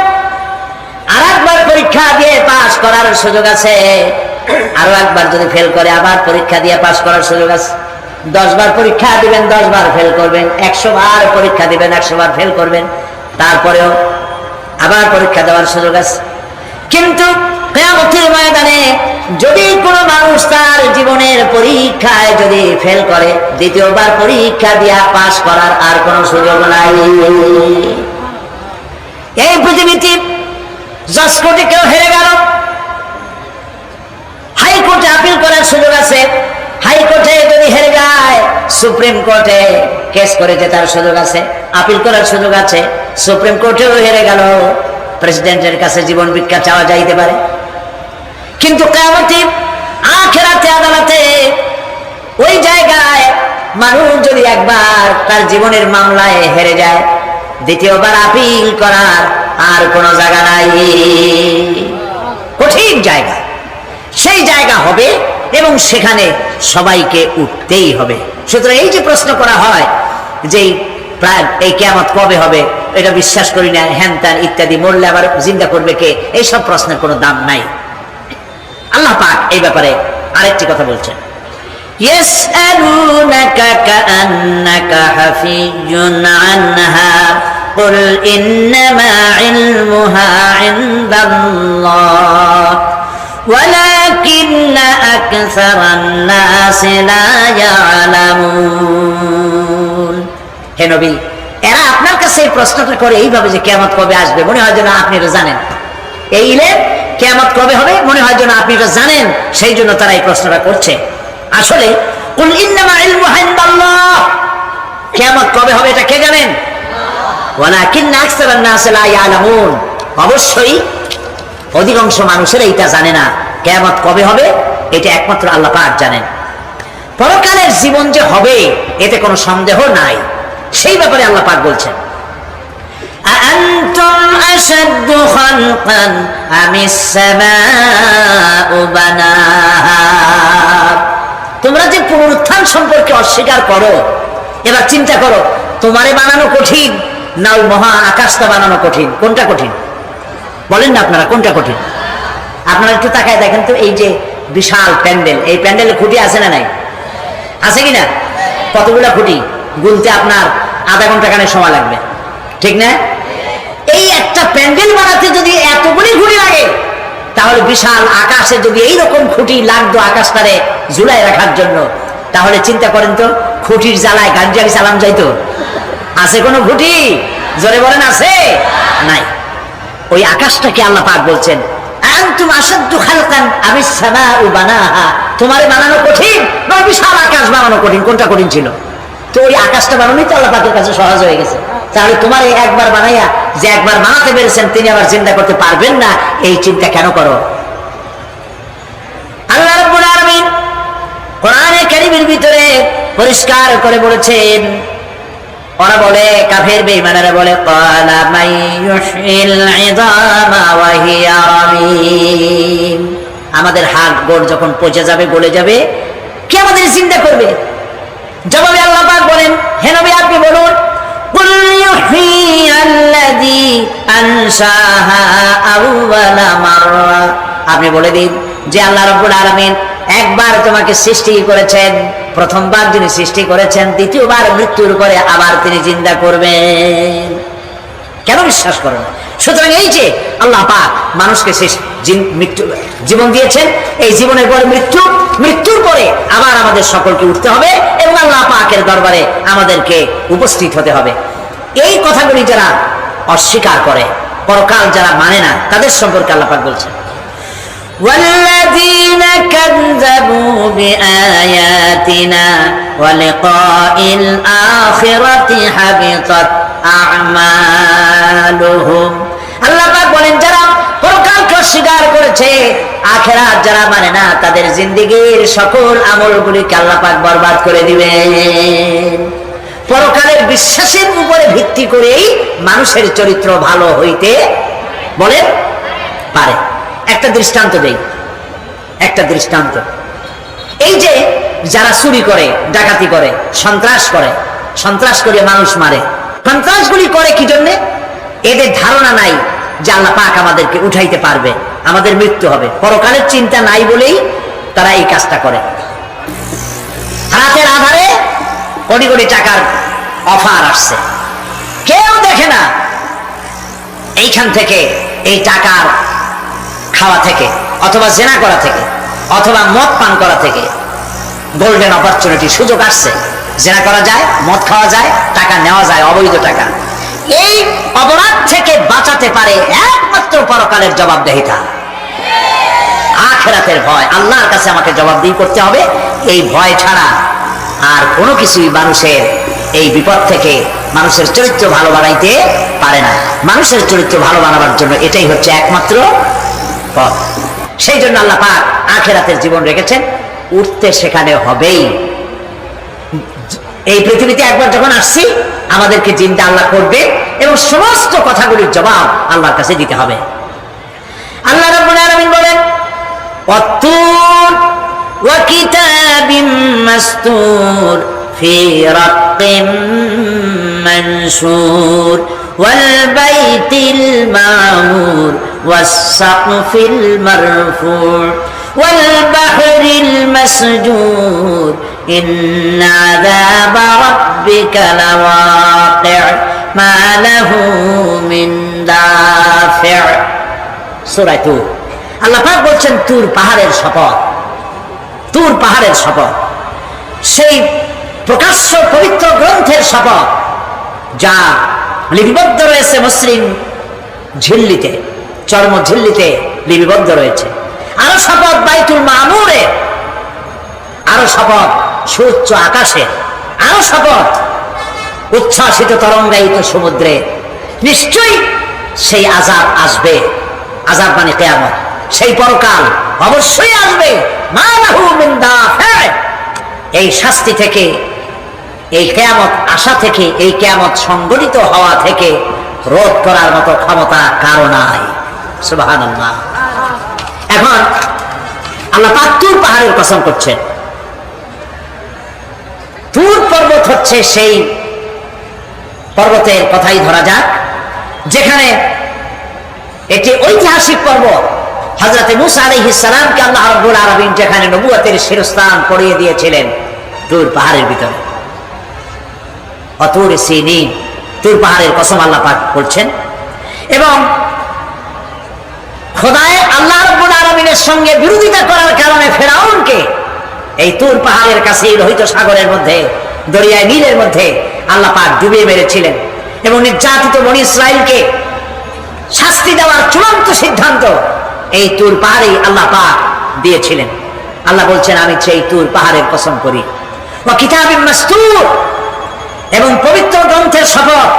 B: আর একবার পরীক্ষা দিয়ে পাস করার সুযোগ আছে। আরো একবার যদি ফেল করে, আবার পরীক্ষা দিয়ে পাস করার সুযোগ আছে। 10 বার পরীক্ষা দিবেন, 10 বার ফেল করবেন। 100 বার পরীক্ষা দিবেন, 100 বার ফেল করবেন। তারপরেও আবার পরীক্ষা দেওয়ার সুযোগ আছে। কিন্তু কিয়ামতের ময়দানে যদি কোনো মানুষ তার জীবনের পরীক্ষায় যদি ফেল করে, দ্বিতীয়বার পরীক্ষা দিয়া পাস করার আর কোনো সুযোগ নাই। এই পৃথিবীতে জাজ কোর্টে কেউ হেরে গেল, হাইকোর্টে আপিল করার সুযোগ আছে। হাইকোর্টে যদি হেরে যায়, সুপ্রিম কোর্টে কেস করে জেতার সুযোগ আছে, আপিল করার সুযোগ আছে। সুপ্রিম কোর্টেও হেরে গেল, প্রেসিডেন্টের কাছে জীবন ভিক্ষা চাওয়া যাইতে পারে। কিন্তু কিয়ামতে আখিরাতে আদালতে ওই জায়গায় মানুষ যদি একবার তার জীবনের মামলায় হেরে যায়, দ্বিতীয়বার আপিল করার আর কোনো জায়গা নাই। কঠিন জায়গা, সেই জায়গা হবে এবং সেখানে সবাইকে উঠতেই হবে। সুতরাং এই যে প্রশ্ন করা হয় যে প্রায় এই কিয়ামত কবে হবে, এটা বিশ্বাস করি না, হ্যান ত্যান ইত্যাদি, মরলে আবার জিন্দা করবে কে, এইসব প্রশ্নের কোনো দাম নাই। আল্লাহ পাক এই ব্যাপারে আরেকটি কথা বলছেন, ইয়াসআলুনাকা কাআন্নাকা হাফিজুন আনহা কুল ইন্নামা ইলমুহা ইনদাল্লাহ ওয়ালাকিন্না আকসারান নাসি লা ইয়ালামুন। হে নবী, এরা আপনার কাছে এই প্রশ্নটা করে এইভাবে যে কিয়ামত কবে আসবে, মনে হয় যেন আপনি এটা জানেন। এই ইলম কিয়ামত কবে হবে মনে হয় যেন আপনি এটা জানেন, সেই জন্য তারা এই প্রশ্নটা করছে। আসলে কুল ইন্নামা ইলমুহা ইনদাল্লাহ, কিয়ামত কবে হবে এটা কে জানেন? ওয়ালাকিন্না আকসারান নাসি লা ইয়ালামুন, অবশ্যই অধিকাংশ মানুষের এইটা জানে না। কিয়ামত কবে হবে এটা একমাত্র আল্লাহ পাক জানেন। পরকালের জীবন যে হবে এতে কোনো সন্দেহ নাই, সেই ব্যাপারে আল্লাহ পাক বলছেন, আআনতুম আশাদ্দু খালকান আমিস সামাউ বানাহা। তোমরা যে পুনরুত্থান সম্পর্কে অস্বীকার করো, এবার চিন্তা করো, তোমারে বানানো কঠিন না ওই মহা আকাশটা বানানো কঠিন? কোনটা কঠিন বলেন না আপনারা, কোনটা কঠিন? আপনারা একটু তাকায় দেখেন তো, এই যে বিশাল প্যান্ডেল, এই প্যান্ডেলে খুঁটি আছে না নাই? আছে কিনা? কতগুলা খুঁটি গুনতে আপনার আধা ঘন্টা খানে সময় লাগবে, ঠিক না? এই একটা প্যান্ডেল বানাতে যদি এতগুলি খুঁটি লাগে, তাহলে বিশাল আকাশে যদি এইরকম খুঁটি লাগতো আকাশটারে ঝুলাই রাখার জন্য, তাহলে চিন্তা করেন তো, খুঁটির জ্বালায় গাড়ি গাড়ি চালান যাইতো? আছে কোনো খুঁটি? জোরে বলেন আছে? নাই। ওই আকাশটাকে আল্লাহ পাক বলছেন, আনতুম আশাদ্দু খালকান আমিস সামাউ বানাহা। তোমারে বানানো কঠিন না বিশাল আকাশ বানানো কঠিন? কোনটা কঠিন ছিল? তো ওই আকাশটা বানানোই তো আল্লাহ পাকের কাছে সহজ হয়ে গেছে। তাহলে তোমার এই একবার বানাইয়া যে একবার বানাতে পেরেছেন, তিনি আবার চিন্তা করতে পারবেন না, এই চিন্তা কেন করো? আল্লাহ রাব্বুল আলামিন কোরআনে কারীমের ভিতরে পরিষ্কার করে বলেছেন, ওরা বলে, কাফের বেঈমানেরা বলে, ক্বালা মাইয়ুশইল ইযামা ওয়া হিয়া রামীম। আমাদের হাড় গোড় যখন পচে যাবে, গলে যাবে, কে আমাদের চিন্তা করবে? জবাবে আল্লাহ পাক বলেন, হে নবী আপনি বলুন, কুল ইউহইয়াল্লাযী আনশাহা আউওয়ালা মাররা। আপনি বলে দিন যে আল্লাহ রাব্বুল আলামিন একবার তোমাকে সৃষ্টি করেছেন, প্রথমবার যিনি সৃষ্টি করেছেন, দ্বিতীয়বার মৃত্যুর পরে আবার তিনি জিন্দা করবেন। কেন বিশ্বাস করেন? সুতরাং এই যে আল্লাহ পাক মানুষকে জীবন দিয়েছেন, এই জীবনের পরে মৃত্যু, মৃত্যুর পরে আবার আমাদের সকলকে উঠতে হবে এবং আল্লাহ পাকের দরবারে আমাদেরকে উপস্থিত হতে হবে। এই কথাগুলি যারা অস্বীকার করে, পরকাল যারা মানে না, তাদের সম্পর্কে আল্লাহ পাক বলছেন, والذين كذبوا بآياتنا ولقاء الآخرة حبطت أعمالهم। আল্লাহ পাক বলেন, যারা পরকালকে অস্বীকার করেছে, আখিরাত যারা মানে না, তাদের জিন্দেগীর সকল আমলগুলিকে আল্লাহ পাক বরবাদ করে দিবেন। পরকালের বিশ্বাসের উপরে ভিত্তি করেই মানুষের চরিত্র ভালো হইতে বলেন পারে। একটা দৃষ্টান্ত দেই, একটা দৃষ্টান্ত। এই যে যারা চুরি করে, ডাকাতি করে, সন্ত্রাস করে মানুষ মারে, সন্ত্রাসগুলি করে কি জন্যে? এদের ধারণা নাই যে আল্লাহ পাক আমাদেরকে উঠাইতে পারবে, আমাদের মৃত্যু হবে, পরকালের চিন্তা নাই বলেই তারা এই কাজটা করে। রাতের আধারে কোটি কোটি টাকার অফার আসছে, কেউ দেখে না। এইখান থেকে, এই টাকার খাওয়া থেকে, অথবা জেনা করা থেকে, অথবা মদ পান করা থেকে গোল্ডেন অপরচুনিটি, সুযোগ আসছে। জেনা করা যায়, মদ খাওয়া যায়, টাকা নেওয়া যায়, অবৈধ টাকা। এই অপরাধ থেকে বাঁচাতে পারে একমাত্র পরকালের জবাবদিহিতা, আখিরাতের ভয়। আল্লাহর কাছে আমাকে জবাবদিহি করতে হবে, এই ভয় ছাড়া আর কোনো কিছুই মানুষের এই বিপদ থেকে মানুষের চরিত্র ভালো বানাইতে পারে না। মানুষের চরিত্র ভালো বানাবার জন্য এটাই হচ্ছে একমাত্র পথ। সেই জন্য আল্লাহ পাক আখিরাতের জীবন রেখেছেন, উঠতে সেখানে হবেই। এই পৃথিবীতে একবার যখন আসছি, আমাদেরকে জিন্দা আল্লাহ করবে এবং সমস্ত কথাগুলির জবাব আল্লাহর কাছে দিতে হবে। আল্লাহ রাব্বুল আলামিন বলেন, ওয়াত্তুর ওয়া কিতাবিম মাসতুর ফি রাক্কিম মানশুর ওয়াল বাইতিল মামুর ওয়াস সাকফিল মারফুর ওয়াল বাহরিল মাসজুর ইন্না আযাবা রাব্বিকা লাওয়াকি' মা লাহু মিন দাফি'। সূরা তুর। আল্লাহ পাক বলছেন, তুর পাহাড়ের শপথ, তুর পাহাড়ের শপথ, সেই প্রকাশ্য পবিত্র গ্রন্থের শপথ যা লিপিবদ্ধ রয়েছে মসৃণ ঝিল্লিতে, চর্ম ঝিল্লিতে লিপিবদ্ধ রয়েছে। আরো শপথ বাইতুল মামুরে, আরো শপথ সুউচ্চ আকাশে, আরো শপথ উচ্ছ্বাসিত তরঙ্গায়িত সমুদ্রে। নিশ্চয়ই সেই আযাব আসবে, আযাব মানে কিয়ামত, সেই পরকাল অবশ্যই আসবে। মা লাহু মিন দাফি', এই শাস্তি থেকে, এই কিয়ামত আসা থেকে, এই কিয়ামত সংঘটিত হওয়া থেকে রোধ করার মতো ক্ষমতা কারো নাই। সুবহানাল্লাহ। এখন আল্লাহ পাক তুর পাহাড়ের কসম করছেন। তুর পর্বত হচ্ছে সেই পর্বতের কথাই ধরা যাক, যেখানে একটি ঐতিহাসিক পর্বত, হযরত মূসা আলাইহিস সালামকে আল্লাহ রাব্বুল আলামিন যেখানে নবুয়তের শিরস্থান পরিয়ে দিয়েছিলেন, তুর পাহাড়ের ভিতরে। অতুর সিনিন, তুর পাহাড়ের কসম আল্লাহ পাক বলছেন। এবং খোদায়ে আল্লাহ রাব্বুল আলামিনের সঙ্গে বিরোধিতা করার কারণে ফেরাউনকে এই তুর পাহাড়ের কাছে, লোহিত সাগরের মধ্যে, দরিয়ায় নীলের মধ্যে আল্লাহ পাক ডুবিয়ে মেরেছিলেন। এবং নির্যাতিত বনী ইসরাইলকে শাস্তি দেওয়ার চূড়ান্ত সিদ্ধান্ত এই তুর পাহাড়েই আল্লাহ পাক দিয়েছিলেন। আল্লাহ বলছেন, আমি সেই তুর পাহাড়ের কসম করি। ওয়া কিতাবিম মাসতুর, এবং পবিত্র গ্রন্থের শপথ,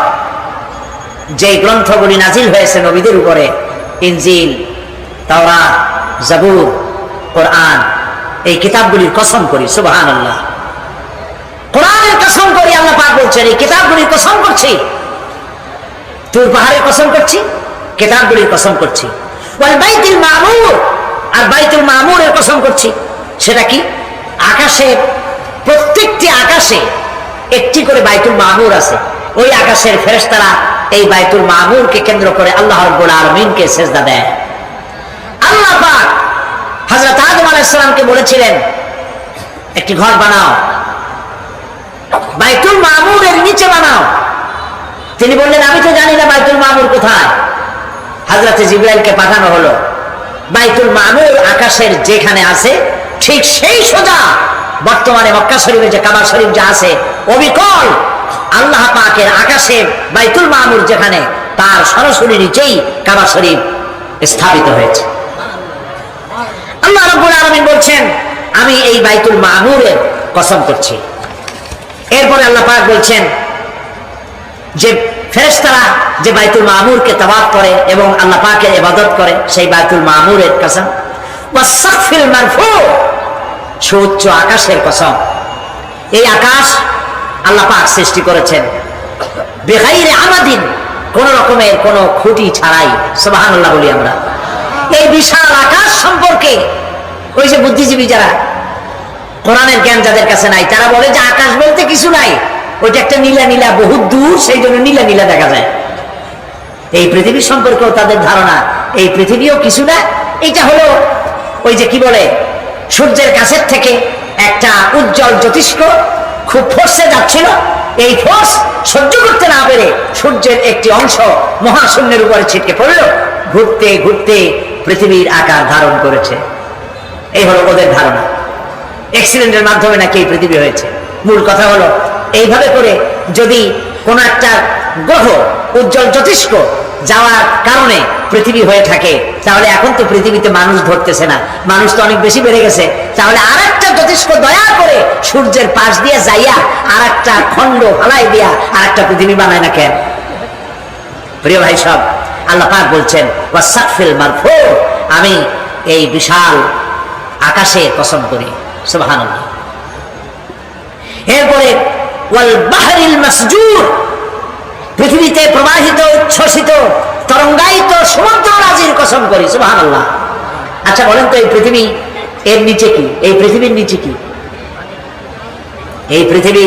B: যে গ্রন্থগুলি নাজিল হয়েছে নবীদের উপরে, ইনজিল, তাওরাত, জাবুর, কোরআন, এই কিতাবগুলির কসম করি। সুবহানাল্লাহ। কোরআনের কসম করি, আল্লাহ পাক বলছেন, এই কিতাবগুলির কসম করছি, তুর পাহাড়ের কসম করছি, কিতাবগুলির কসম করছি। ওয়াল বাইতুল মামুর, আর বাইতুল মামুরের কসম করছি। সেটা কি? আকাশের প্রত্যেকটি আকাশে একটি করে বাইতুল মামুর আছে। ওই আকাশের ফেরেশতারা এই বাইতুল মামুরকে কেন্দ্র করে আল্লাহ রাব্বুল আলামিনকে সিজদা দেয়। আল্লাহ পাক হযরত আদম আলাইহিস সালামকে বলেছিলেন, একটি ঘর বানাও, বাইতুল মামুরের নিচে বানাও। তিনি বললেন, আমি তো জানি না বাইতুল মামুর কোথায়। হযরত জিবরাইলকে পাঠানো হলো। বাইতুল মামুর আকাশের যেখানে আছে, ঠিক সেই সোজা বর্তমানে মক্কা শরীফে যে কাবা শরীফ যা আছে, অবিকল আল্লাহ পাকের আকাশে বাইতুল মামুর যেখানে, তার সরাসরি নিচেই কাবা শরীফ স্থাপিত হয়েছে। আল্লাহ রাব্বুল আলামিন বলছেন, আমি এই বাইতুল মামুরের কসম করছি। এরপরে আল্লাহ পাক বলছেন যে ফেরেশতারা যে বাইতুল মামুরকে তাওয়াফ করে এবং আল্লাহ পাকের ইবাদত করে, সেই বাইতুল মামুরের কসম। ওয়াস সাকফিল মারফু, সুউচ্চ আকাশের কসম। এই আকাশ আল্লাহ পাক সৃষ্টি করেছেন বিগাইরি আমাদিন, কোন রকমের কোন খুঁটি ছাড়াই। সুবহানাল্লাহ বলি আমরা। এই বিশাল আকাশ সম্পর্কে ওই যে বুদ্ধিজীবী যারা, কোরআনের জ্ঞান যাদের কাছে নাই, তারা বলে যে আকাশ বলতে কিছু নাই, ওইটা একটা নীলা নীলা বহুত দূর, সেই জন্য নীলা নীলা দেখা যায়। এই পৃথিবী সম্পর্কেও তাদের ধারণা এই পৃথিবীও কিছু না, এটা হলো ওই যে কি বলে সূর্যের কাছের থেকে একটা উজ্জ্বল জ্যোতিষ্ক খুব ফোর্সে যাচ্ছিল, এই ফোর্স সহ্য করতে না পেরে সূর্যের একটি অংশ মহাশূন্যের উপরে ছিটকে পড়ল, ঘুরতে ঘুরতে পৃথিবীর আকার ধারণ করেছে। এই হলো ওদের ধারণা। অ্যাক্সিডেন্টের মাধ্যমে নাকি এই পৃথিবী হয়েছে। মূল কথা হলো এইভাবে করে যদি কোন একটা গ্রহ উজ্জ্বল জ্যোতিষ্ক যাওয়ার কারণে পৃথিবী হয়ে থাকে, তাহলে এখন তো পৃথিবীতে মানুষ ধরতেছে না, মানুষ তো অনেক বেশি বেড়ে গেছে, তাহলে আর একটা জ্যোতিষ্ক দয়া করে সূর্যের পাশ দিয়ে যাইয়া আর একটা খণ্ড ফালাই দিয়া আর একটা পৃথিবী বানায় না কেন? প্রিয় ভাই সব, আল্লাহ পাক বলছেন ওয়াসাকফিল মারফু, আমি এই বিশাল আকাশে কসম করি। সুবহানাল্লাহ। এরপরে ওয়াল বাহরিল মাসজুর, পৃথিবীতে প্রবাহিত উচ্ছ্বসিত তরঙ্গায়িত সমুদ্র রাজির কসম করি। সুবহানাল্লাহ। আচ্ছা বলেন তো এই পৃথিবী এর নিচে কি? এই পৃথিবীর নিচে কি? এই পৃথিবী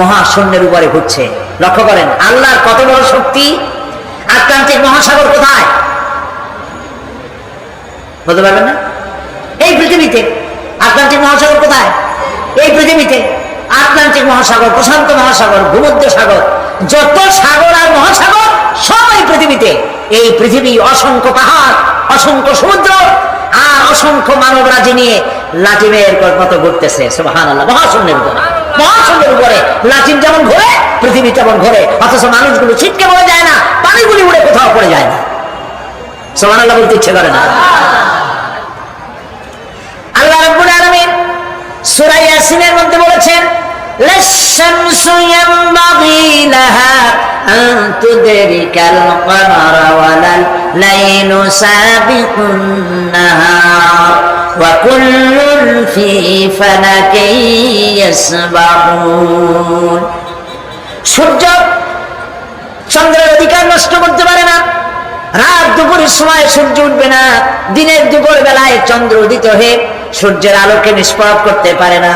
B: মহাশূন্যের উপরে ঘুরছে। লক্ষ্য করেন আল্লাহর কত বড় শক্তি। আটলান্টিক মহাসাগর কোথায় বলতে পারবেন না? এই পৃথিবীতে। আটলান্টিক মহাসাগর কোথায়? এই পৃথিবীতে। আটলান্টিক মহাসাগর, প্রশান্ত মহাসাগর, ভূমধ্য সাগর, যত সাগর আর মহাসাগর সব এই পৃথিবীতে। এই পৃথিবী অসংখ্য পাহাড়, অসংখ্য সমুদ্র আর অসংখ্য মানবরাজি নিয়ে লাটিমের মতো ঘুরতেছে। সুবহানাল্লাহ। মহাশূন্যের উপরে, মহাশূন্যের উপরে লাটিম যেমন ঘোরে পৃথিবী তেমন ঘোরে, অথচ মানুষগুলো ছিটকে পড়ে যায় না, পানিগুলি উড়ে কোথাও পড়ে যায় না। সুবহানাল্লাহ বলতে ইচ্ছে করে না। আল্লাহ রাব্বুল আলামিন সূরা ইয়াসিনের মধ্যে বলেছেন লাশ-শামসু ইয়ানবাগি লাহা আন তুদরিকাল কমারা ওয়ালাল লাইলু সাবিকুন নাহার ওয়া কুল্লুন ফি ফালাকিন ইয়াসবাহুন। সূর্য চন্দ্রের অধিকার নষ্ট করতে পারে না। রাত দুপুরের সময় সূর্য উঠবে না, দিনের দুপুর বেলায় চন্দ্র উদিত হয়ে সূর্যের আলোকে নিষ্প্রভ করতে পারে না।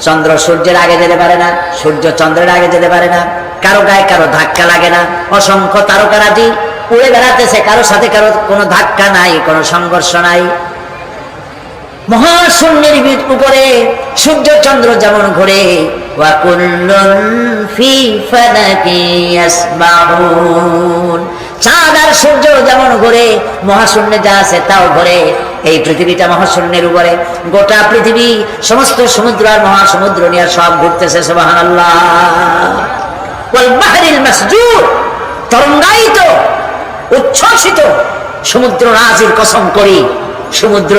B: চন্দ্র সূর্যের আগে যেতে পারে না, সূর্য চন্দ্রের আগে যেতে পারে না, কারো গায়ে কারো ধাক্কা লাগে না। অসংখ্য তারকারাজি উড়ে বেড়াতেছে, কারো সাথে কারো কোনো ধাক্কা নাই, কোনো সংঘর্ষ নাই। মহাশূন্যের উপরে সূর্য চন্দ্র যেমন ঘোরে, ওয়া কুল্লুন ফি ফালাকি ইয়াসবাহুন, চাঁদ আর সূর্য যেমন ঘোরে, মহাশূন্যে যা আছে তাও ঘোরে। এই পৃথিবীটা মহাশূন্যের উপরে, গোটা পৃথিবী সমস্ত সমুদ্র আর মহাসমুদ্র নিয়ে সব ঘুরতেছে। সুবহানাল্লাহ। ওয়াল বাহরিল মাসজুর, তরঙ্গায়িত উচ্ছ্বসিত সমুদ্র রাজির কসম করি। সমুদ্র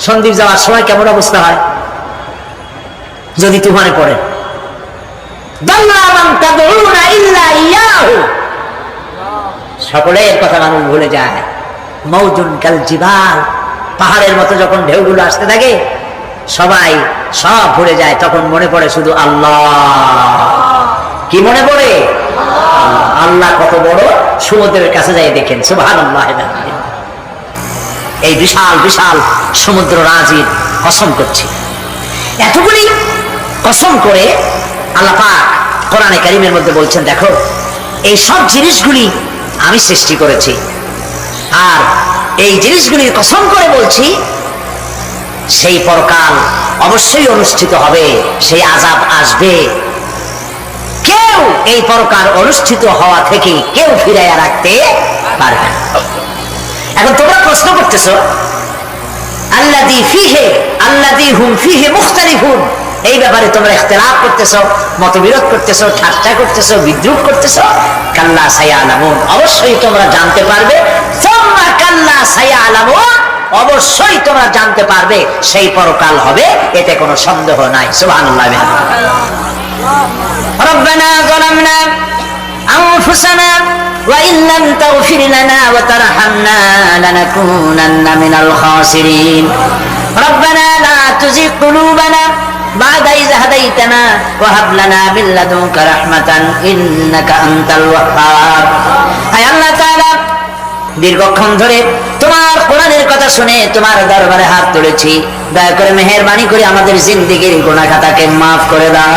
B: সন্দ্বীপ যাওয়ার সময় কেমন অবস্থা হয় যদি তুফানে পড়ে? সকলের কথা মানুষ ভুলে যায়। মৌজুন কাল জিবাল, পাহাড়ের মতো যখন ঢেউগুলো আসতে থাকে সবাই সব ভুলে যায়, তখন মনে পড়ে শুধু আল্লাহ। কি মনে পড়ে? আল্লাহ কত বড়। সমুদ্রের কাছে যাই দেখেন। সুবহানাল্লাহ। এই বিশাল বিশাল সমুদ্র রাজির কসম করছি। এতগুলি কসম করে আল্লাহ পাক কোরআনে কারীমের মধ্যে বলছেন, দেখো এই সব জিনিসগুলি আমি সৃষ্টি করেছি, আর এই জিনিসগুলির কসম করে বলছি সেই পরকাল অবশ্যই অনুষ্ঠিত হবে, সেই আযাব আসবে। কেউ এই পরকাল অনুষ্ঠিত হওয়া থেকে কেউ ফিরাইয়া রাখতে পারবে না। এখন তোমরা প্রশ্ন করতেছো আল্লাযী ফীহি আল্লাযী হুম ফীহি মুখতালিফুন, এই ব্যাপারে তোমরা ইখতিলাফ করতেছো, মতবিরোধ করতেছো, ঠাট্টা করতেছো, বিদ্রুপ করতেছো। কাল্লা সায়ালামুন, অবশ্যই তোমরা জানতে পারবে। সুম্মা কাল্লা সায়ালামুন, অবশ্যই তোমরা জানতে পারবে সেই পরকাল হবে, এতে কোনো সন্দেহ নাই। সুবহানাল্লাহ। রব্বানা যালামনা আনফুসানা ওয়া ইন লাম তাগফির লানা ওয়া তারহামনা লানাকুনান্না মিনাল খাসিরিন। রব্বানা লা তুযিগ কুলুবানা বা'দা ইয হাদাইতানা ওয়া হাব লানা মিন লাদুনকা রাহমাতান ইন্নাকা আনতাল ওয়াহ্হাব। আয় আল্লাহ তাআলা, দীর্ঘক্ষণ ধরে তোমার কোরআনের কথা শুনে তোমার দরবারে হাত তুলেছি, দয়া করে মেহেরবানি করে আমাদের জিন্দেগির গুনাহ খাতাকে মাফ করে দাও।